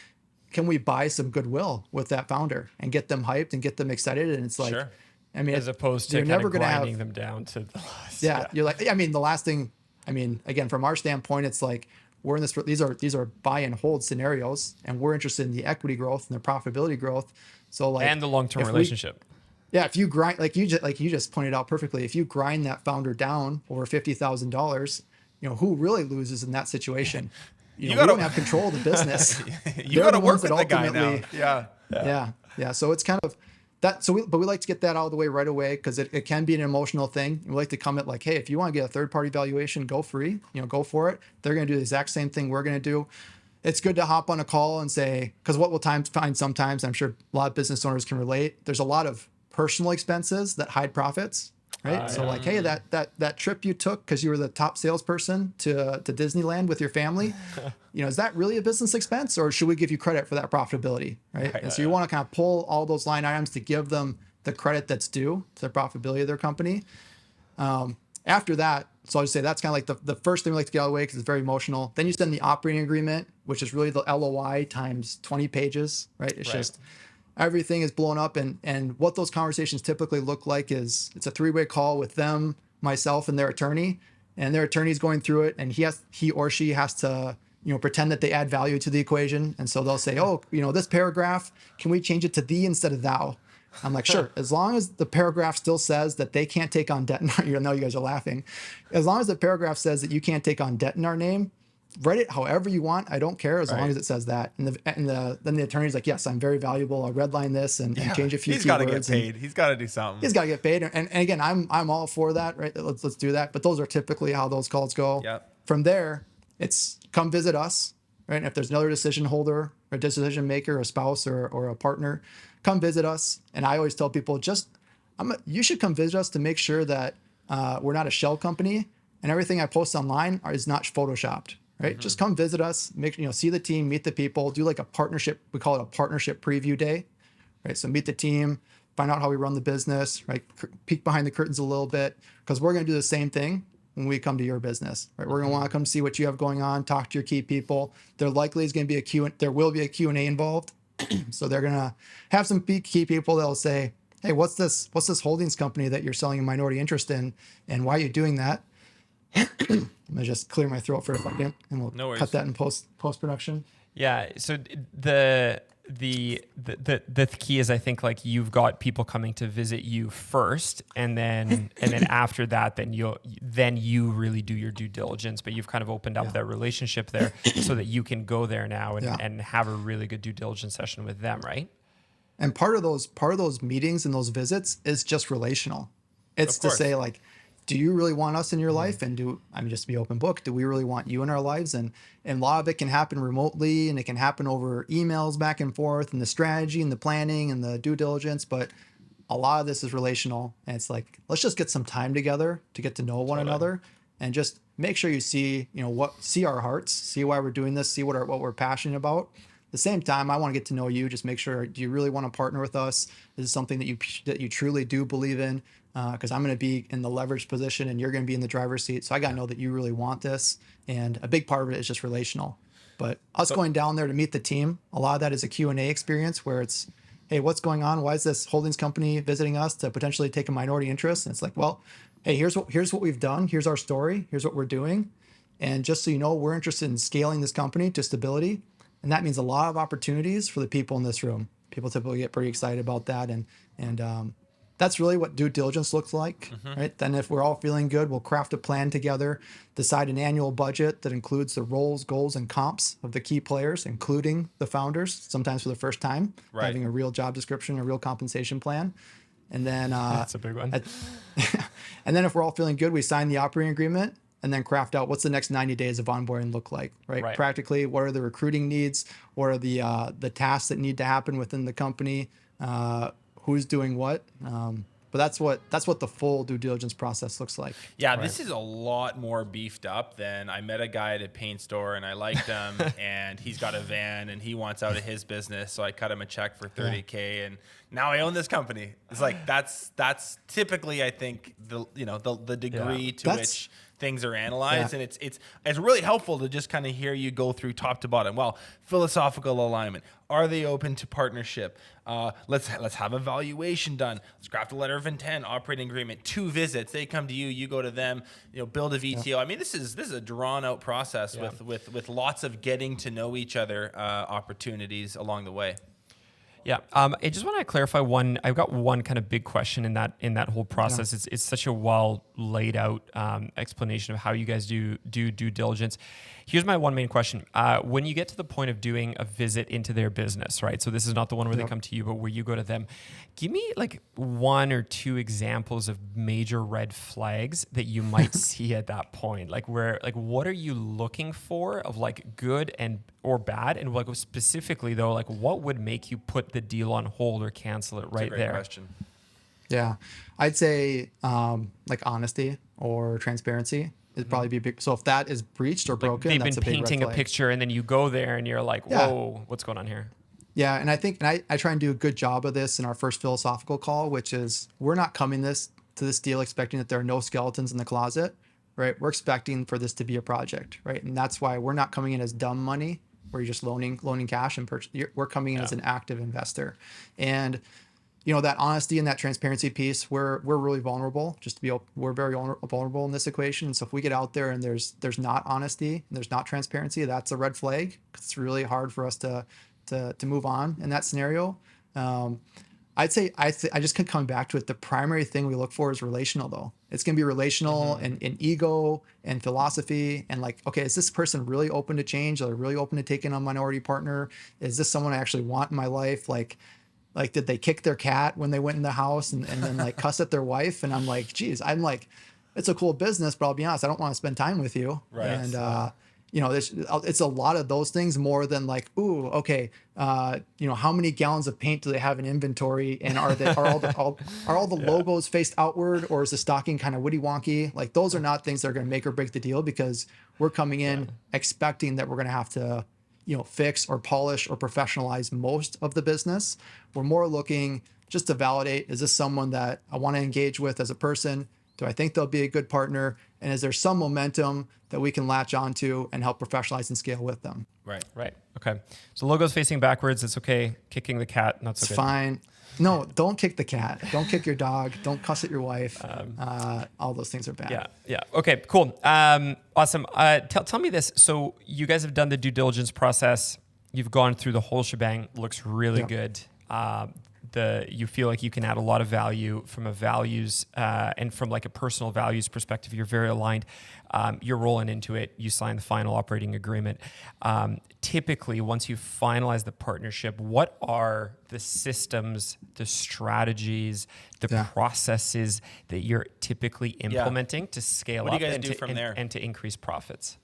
can we buy some goodwill with that founder and get them hyped and get them excited? And it's like, Sure. I mean, as opposed to you're kind never of going to grinding have them down to the last. Yeah. You're like, I mean, the last thing, I mean, again, from our standpoint, it's like we're in this, these are buy and hold scenarios, and we're interested in the equity growth and the profitability growth. So like, and the long-term relationship. Yeah, if you grind, like you just pointed out perfectly, if you grind that founder down over $50,000, who really loses in that situation? You don't have control of the business. You got to work with the guy now. Yeah. So it's kind of that. But we like to get that out of the way right away because it can be an emotional thing. We like to come at like, hey, if you want to get a third-party valuation, go free. Go for it. They're going to do the exact same thing we're going to do. It's good to hop on a call and say, because what we'll find sometimes, I'm sure a lot of business owners can relate. There's a lot of personal expenses that hide profits. Right. So like, hey, that trip you took because you were the top salesperson to Disneyland with your family, is that really a business expense, or should we give you credit for that profitability? Right. And so you want to kind of pull all those line items to give them the credit that's due to the profitability of their company. After that, so I'll just say that's kind of like the first thing we like to get out of the way because it's very emotional. Then you send the operating agreement, which is really the LOI times 20 pages. Right. It's just everything is blown up, and what those conversations typically look like is it's a 3-way call with them, myself, and their attorney, and their attorney's going through it, and he or she has to pretend that they add value to the equation, and so they'll say, oh, this paragraph, can we change it to thee instead of thou? I'm like, sure, as long as the paragraph still says that they can't take on debt. I know you guys are laughing. As long as the paragraph says that you can't take on debt in our name, write it however you want. I don't care as long as it says that. And then the attorney's like, yes, I'm very valuable. I'll redline this and change a few keywords. He's got to get paid. He's got to do something. He's got to get paid. And again, I'm all for that. Right? Let's do that. But those are typically how those calls go. Yep. From there, it's come visit us. Right? And if there's another decision holder, or decision maker, a spouse or a partner, come visit us. And I always tell people, you should come visit us to make sure that we're not a shell company and everything I post online is not photoshopped. Right. Mm-hmm. Just come visit us, see the team, meet the people, do like a partnership. We call it a partnership preview day. Right. So meet the team, find out how we run the business, right. Peek behind the curtains a little bit, because we're going to do the same thing when we come to your business. Right. We're going to want to come see what you have going on, talk to your key people. There likely is going to be there will be a Q&A involved. So they're going to have some key people that'll say, hey, what's this holdings company that you're selling a minority interest in, and why are you doing that? I'm gonna just clear my throat for a second, and we'll cut that in post production. Yeah. So the key is, I think, like, you've got people coming to visit you first, and then after that, then you really do your due diligence. But you've kind of opened up that relationship there so that you can go there now and have a really good due diligence session with them, right? And part of those meetings and those visits is just relational. It's to say, like, do you really want us in your life? And just to be open book, do we really want you in our lives? And a lot of it can happen remotely, and it can happen over emails back and forth, and the strategy and the planning and the due diligence. But a lot of this is relational. And it's like, let's just get some time together to get to know one another, and just make sure you see our hearts, see why we're doing this, see what we're passionate about. At the same time, I want to get to know you. Just make sure, do you really want to partner with us? Is this something that you truly do believe in? Because I'm going to be in the leverage position and you're going to be in the driver's seat. So I got to know that you really want this. And a big part of it is just relational. But us going down there to meet the team, a lot of that is a Q&A experience where it's, hey, what's going on? Why is this holdings company visiting us to potentially take a minority interest? And it's like, well, hey, here's what we've done. Here's our story. Here's what we're doing. And just so you know, we're interested in scaling this company to stability. And that means a lot of opportunities for the people in this room. People typically get pretty excited about that. And that's really what due diligence looks like, right? Then if we're all feeling good, we'll craft a plan together, decide an annual budget that includes the roles, goals, and comps of the key players, including the founders, sometimes for the first time, having a real job description, a real compensation plan. And then... that's a big one. And then if we're all feeling good, we sign the operating agreement. and then craft out what's the next 90 days of onboarding look like, right? Practically, what are the recruiting needs? What are the tasks that need to happen within the company? Who's doing what? But that's what the full due diligence process looks like. Yeah, this is a lot more beefed up than I met a guy at a paint store and I liked him and he's got a van and he wants out of his business, so I cut him a check for $30K and now I own this company. It's like that's typically, I think, the degree to which things are analyzed, and it's really helpful to just kind of hear you go through top to bottom. Well, philosophical alignment. Are they open to partnership? Let's have a valuation done. Let's craft a letter of intent, operating agreement, 2 visits. They come to you, you go to them. Build a VTO. I mean, this is a drawn out process with lots of getting to know each other opportunities along the way. Yeah, I just want to clarify one. I've got one kind of big question in that whole process. Yeah. It's such a well laid out explanation of how you guys do due diligence. Here's my one main question: when you get to the point of doing a visit into their business, right? So this is not the one where they come to you, but where you go to them. Give me like 1 or 2 examples of major red flags that you might see at that point. Like what are you looking for of like good or bad, and like specifically though, like what would make you put the deal on hold or cancel it right That's a great there? Question. Yeah, I'd say like honesty or transparency is probably be big. So if that is breached or broken, they've that's been a big painting red a flag. picture, and then you go there and you're like, whoa, what's going on here? Yeah, and I think I try and do a good job of this in our first philosophical call, which is we're not coming to this deal expecting that there are no skeletons in the closet, right? We're expecting for this to be a project, right? And that's why we're not coming in as dumb money, where you're just loaning cash and we're coming in as an active investor. And that honesty and that transparency piece, we're really vulnerable. We're very vulnerable in this equation. And so if we get out there and there's not honesty and there's not transparency, that's a red flag. It's really hard for us to move on in that scenario. I'd say I just keep coming back to it. The primary thing we look for is relational, though. It's going to be relational and ego and philosophy and like, okay, is this person really open to change? Are they really open to taking on a minority partner? Is this someone I actually want in my life? Like did they kick their cat when they went in the house and then like cuss at their wife? And I'm like, geez, I'm like, it's a cool business, but I'll be honest, I don't want to spend time with you. Right. And it's a lot of those things more than like, ooh, okay, how many gallons of paint do they have in inventory, and are all the logos faced outward, or is the stocking kind of witty wonky? Like those are not things that are going to make or break the deal, because we're coming in expecting that we're going to have to fix or polish or professionalize most of the business. We're more looking just to validate, is this someone that I want to engage with as a person? Do I think they'll be a good partner? And is there some momentum that we can latch onto and help professionalize and scale with them? Right. Okay. So logo's facing backwards. It's okay. Kicking the cat, not so good. It's fine. No, don't kick the cat. Don't kick your dog. Don't cuss at your wife. All those things are bad. Yeah. Okay, cool. Awesome. Tell me this. So you guys have done the due diligence process. You've gone through the whole shebang. Looks really good. You feel like you can add a lot of value from a values and from like a personal values perspective. You're very aligned. You're rolling into it. You sign the final operating agreement. Typically, once you finalize the partnership, what are the systems, the strategies, the processes that you're typically implementing to scale up and to increase profits?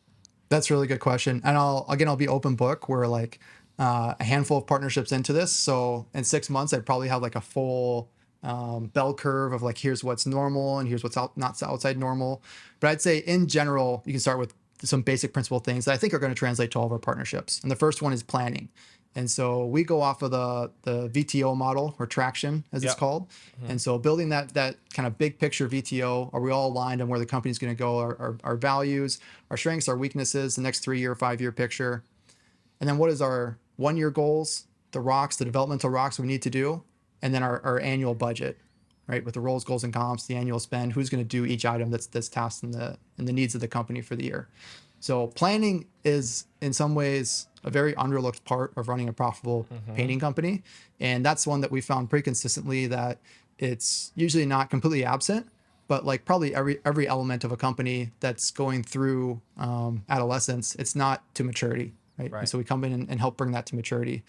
That's a really good question. And I'll be open book. We're like a handful of partnerships into this. So in 6 months, I'd probably have like a full bell curve of like, here's what's normal and here's what's not outside normal. But I'd say in general, you can start with some basic principle things that I think are going to translate to all of our partnerships. And the first one is planning. And so we go off of the VTO model, or traction as it's called. Mm-hmm. And so building that kind of big picture VTO, are we all aligned on where the company's going to go, our values, our strengths, our weaknesses, the next 3-year, 5-year picture. And then what is our 1-year goals, the rocks, the developmental rocks we need to do, and then our annual budget, right? With the roles, goals, and comps, the annual spend, who's going to do each item that's tasked in the needs of the company for the year. So planning is in some ways a very underlooked part of running a profitable painting company. And that's one that we found pretty consistently that it's usually not completely absent, but like probably every element of a company that's going through adolescence, it's not to maturity, right? And so we come in and help bring that to maturity.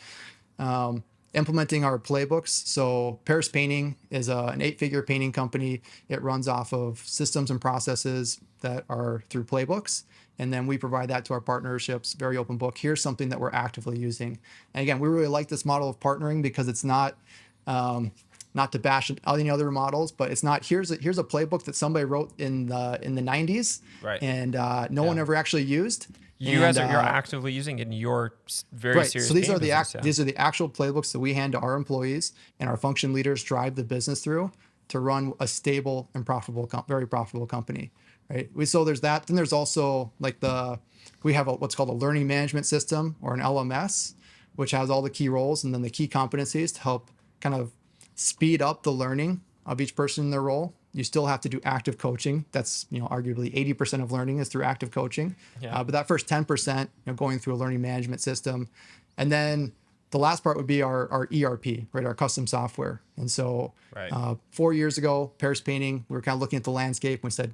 And implementing our playbooks. So Paris Painting is an 8-figure painting company. It runs off of systems and processes that are through playbooks. And then we provide that to our partnerships, very open book. Here's something that we're actively using. And again, we really like this model of partnering because it's not, not to bash any other models, but it's not, here's a playbook that somebody wrote in the 90s, right? And no one ever actually used. You guys are, you're actively using it in your very right. serious So these are business, these are the actual playbooks that we hand to our employees, and our function leaders drive the business through to run a stable and profitable, very profitable company. Right. So there's that. Then there's also like we have what's called a learning management system, or an LMS, which has all the key roles and then the key competencies to help kind of speed up the learning of each person in their role. You still have to do active coaching. That's, arguably 80% of learning is through active coaching. Yeah. But that first 10%, going through a learning management system. And then the last part would be our ERP, right? Our custom software. And so 4 years ago, Paris Painting, we were kind of looking at the landscape. And we said,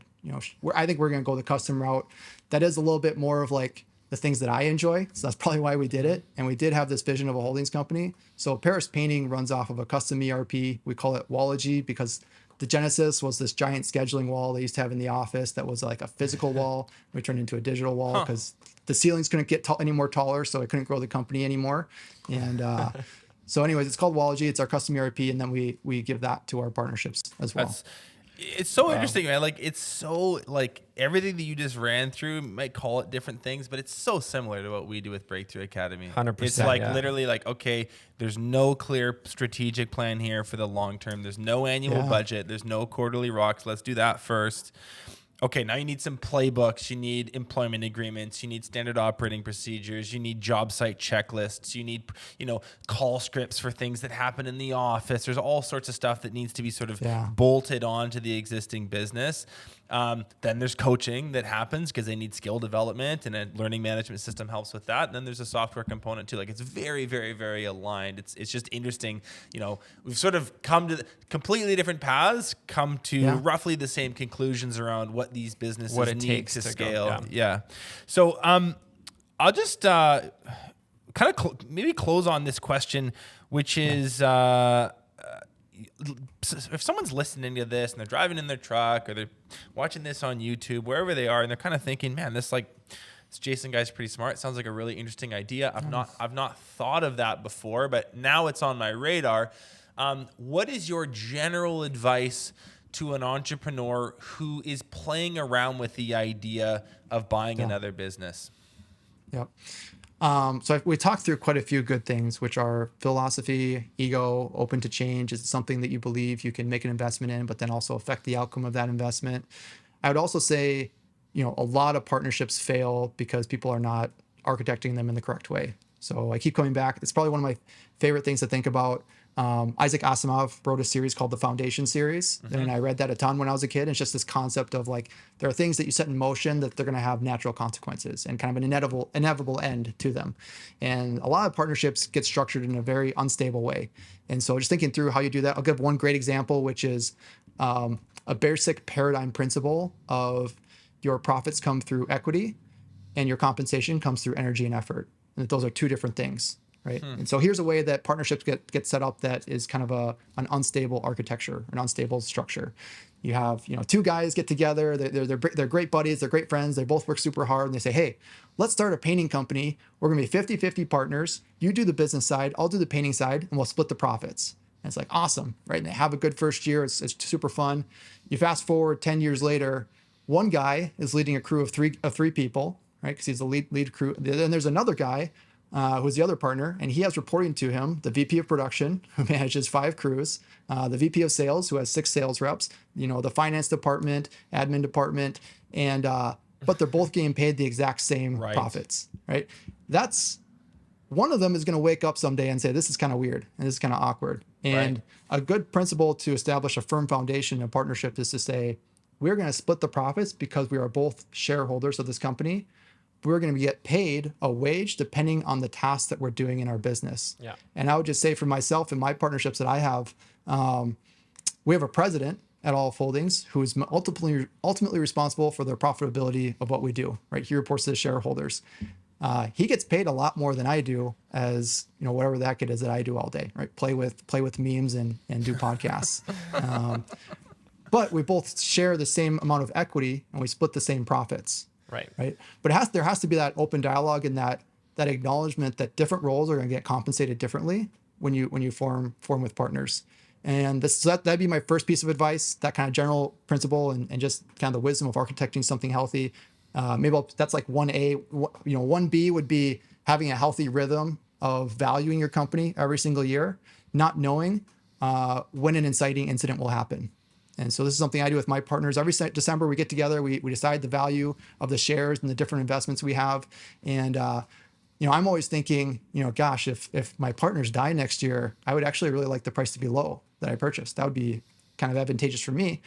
I think we're going to go the custom route. That is a little bit more of like the things that I enjoy. So that's probably why we did it. And we did have this vision of a holdings company. So Paris Painting runs off of a custom ERP. We call it Wallogy because the genesis was this giant scheduling wall they used to have in the office that was like a physical wall. We turned into a digital wall because the ceilings couldn't get any more taller, so it couldn't grow the company anymore. And so anyways, it's called Wallogy. It's our custom ERP, and then we give that to our partnerships as well. It's so interesting, man. Like, it's so, like, everything that you just ran through, might call it different things, but it's so similar to what we do with Breakthrough Academy. 100%. It's like literally like, okay, there's no clear strategic plan here for the long term. There's no annual budget. There's no quarterly rocks. Let's do that first. Okay, now you need some playbooks, you need employment agreements, you need standard operating procedures, you need job site checklists, you need, call scripts for things that happen in the office. There's all sorts of stuff that needs to be sort of bolted onto the existing business. Then there's coaching that happens because they need skill development, and a learning management system helps with that. And then there's a software component too. Like, it's very, very, very aligned. It's just interesting. We've sort of come to completely different paths, come to roughly the same conclusions around what these businesses need to scale. So I'll just kind of maybe close on this question, which is, if someone's listening to this and they're driving in their truck or they're watching this on YouTube, wherever they are, and they're kind of thinking, man, this Jason guy's pretty smart. Sounds like a really interesting idea. I've not thought of that before, but now it's on my radar. What is your general advice to an entrepreneur who is playing around with the idea of buying another business? Yep. So we talked through quite a few good things, which are philosophy, ego, open to change. Is it something that you believe you can make an investment in, but then also affect the outcome of that investment? I would also say, a lot of partnerships fail because people are not architecting them in the correct way. So I keep coming back. It's probably one of my favorite things to think about. Isaac Asimov wrote a series called the Foundation series. And I read that a ton when I was a kid. And it's just this concept of like, there are things that you set in motion that they're going to have natural consequences and kind of an inevitable end to them. And a lot of partnerships get structured in a very unstable way. And so just thinking through how you do that, I'll give one great example, which is a basic paradigm principle of your profits come through equity and your compensation comes through energy and effort. And those are two different things. Right. And so here's a way that partnerships get set up that is kind of an unstable architecture, an unstable structure. You have, two guys get together, they're great buddies, they're great friends, they both work super hard, and they say, hey, let's start a painting company. We're gonna be 50-50 partners. You do the business side, I'll do the painting side, and we'll split the profits. And it's like, awesome, right? And they have a good first year, it's super fun. You fast forward 10 years later, one guy is leading a crew of three people, right? Because he's the lead crew. Then there's another guy who's the other partner, and he has reporting to him the VP of production, who manages 5 crews, the VP of sales, who has 6 sales reps, the finance department, admin department, and but they're both getting paid the exact same profits, right? That's one of them is going to wake up someday and say, this is kind of weird and this is kind of awkward. And a good principle to establish a firm foundation in partnership is to say, we're going to split the profits because we are both shareholders of this company. We're going to get paid a wage depending on the tasks that we're doing in our business. Yeah. And I would just say for myself and my partnerships that I have, we have a president at All Holdings who is ultimately responsible for the profitability of what we do, right? He reports to the shareholders. he gets paid a lot more than I do as, whatever that kid is that I do all day, right? Play with memes and do podcasts. But we both share the same amount of equity and we split the same profits. Right. But there has to be that open dialogue and that acknowledgement that different roles are going to get compensated differently when you form with partners. And that'd be my first piece of advice, that kind of general principle and just kind of the wisdom of architecting something healthy. That's like 1A. 1B would be having a healthy rhythm of valuing your company every single year, not knowing when an inciting incident will happen. And so this is something I do with my partners. Every December we get together, we decide the value of the shares and the different investments we have. And I'm always thinking, gosh, if my partners die next year, I would actually really like the price to be low that I purchased. That would be kind of advantageous for me.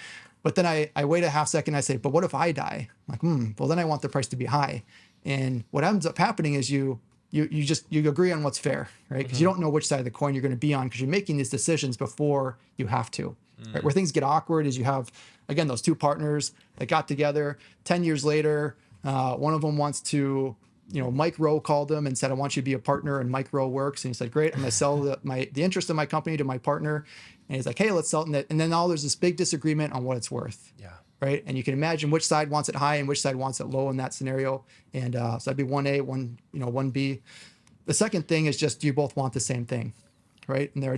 But then I wait a half second. I say, but what if I die? I'm like, well, then I want the price to be high. And what ends up happening is you agree on what's fair, right? Because you don't know which side of the coin you're going to be on because you're making these decisions before you have to. Right? Where things get awkward is you have, again, those two partners that got together 10 years later. One of them wants to, Mike Rowe called him and said, I want you to be a partner, and Mike Rowe works. And he said, great, I'm going to sell the interest of my company to my partner. And he's like, hey, let's sell it. And then there's this big disagreement on what it's worth. Yeah. Right. And you can imagine which side wants it high and which side wants it low in that scenario. And so that'd be 1A, 1B. The second thing is just, you both want the same thing. Right. And there are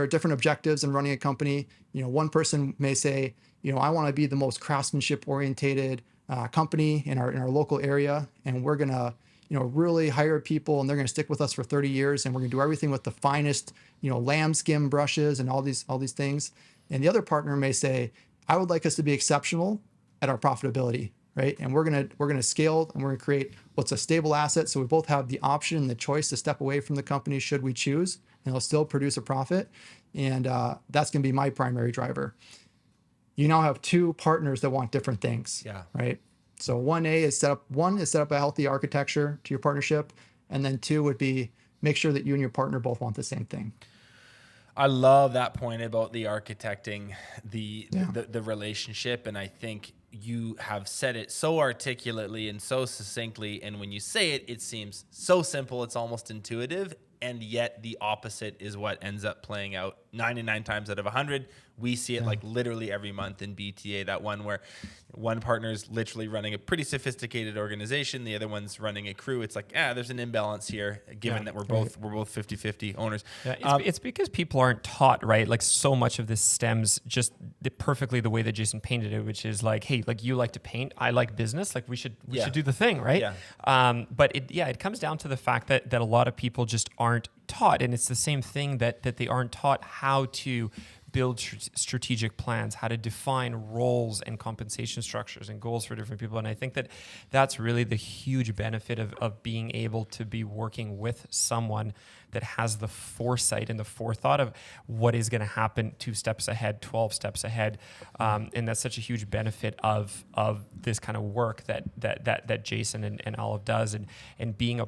different objectives in running a company. One person may say, I want to be the most craftsmanship orientated company in our local area. And we're going to, really hire people and they're going to stick with us for 30 years. And we're going to do everything with the finest, lambskin brushes and all these things. And the other partner may say, I would like us to be exceptional at our profitability. Right. And we're going to scale and we're going to create what's a stable asset. So we both have the option and the choice to step away from the company should we choose, and it'll still produce a profit. And that's going to be my primary driver. You now have two partners that want different things. Yeah. Right. So 1A is set up a healthy architecture to your partnership. And then 2 would be make sure that you and your partner both want the same thing. I love that point about the architecting the relationship. And I think you have said it so articulately and so succinctly. And when you say it, it seems so simple. It's almost intuitive. And yet the opposite is what ends up playing out 99 times out of 100. We see it like literally every month in BTA, that one where one partner's literally running a pretty sophisticated organization. The other one's running a crew. It's like, there's an imbalance here, given that we're both 50-50 owners. Yeah, it's because people aren't taught, right? Like so much of this stems just perfectly the way that Jason painted it, which is like, hey, like you like to paint, I like business, like we should do the thing, right? Yeah. But it comes down to the fact that a lot of people just aren't taught, and it's the same thing that they aren't taught how to build strategic plans, how to define roles and compensation structures and goals for different people. And I think that that's really the huge benefit of being able to be working with someone that has the foresight and the forethought of what is going to happen 2 steps ahead, 12 steps ahead. And that's such a huge benefit of this kind of work that Jason and Olive does. And being a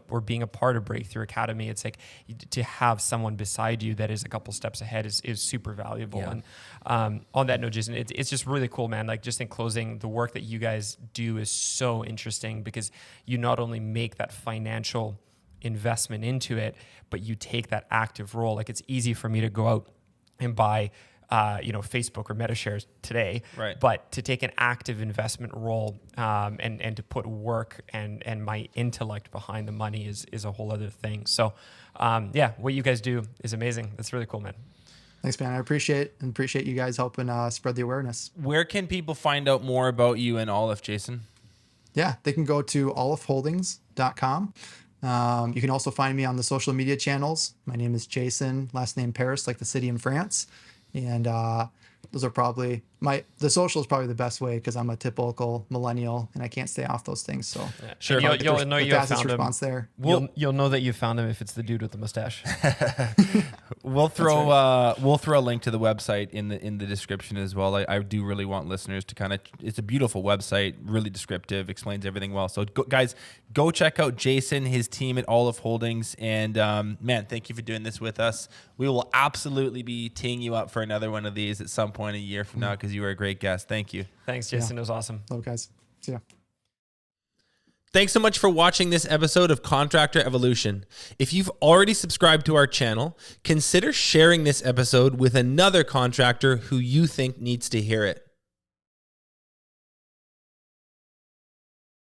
part of Breakthrough Academy, it's like to have someone beside you that is a couple steps ahead is super valuable. Yeah. And on that note, Jason, it's just really cool, man. Like just in closing, the work that you guys do is so interesting because you not only make that financial investment into it, but you take that active role. Like it's easy for me to go out and buy, Facebook or Meta shares today, right? But to take an active investment role and to put work and my intellect behind the money is a whole other thing. So, what you guys do is amazing. That's really cool, man. Thanks, man. I appreciate you guys helping spread the awareness. Where can people find out more about you and Olive, Jason? Yeah, they can go to oliveholdings.com. You can also find me on the social media channels. My name is Jason, last name Paris, like the city in France. And those are probably the social is probably the best way because I'm a typical millennial and I can't stay off those things. So sure, you'll know you found response him. There. You'll know that you found him if it's the dude with the mustache. We'll throw a link to the website in the description as well. I do really want listeners to it's a beautiful website, really descriptive, explains everything well. So guys, go check out Jason, his team at Olive Holdings, and man, thank you for doing this with us. We will absolutely be teeing you up for another one of these at some point a year from now because you were a great guest. Thank you. Thanks, Jason. It was awesome. Love guys. See ya. Thanks so much for watching this episode of Contractor Evolution. If you've already subscribed to our channel, consider sharing this episode with another contractor who you think needs to hear it.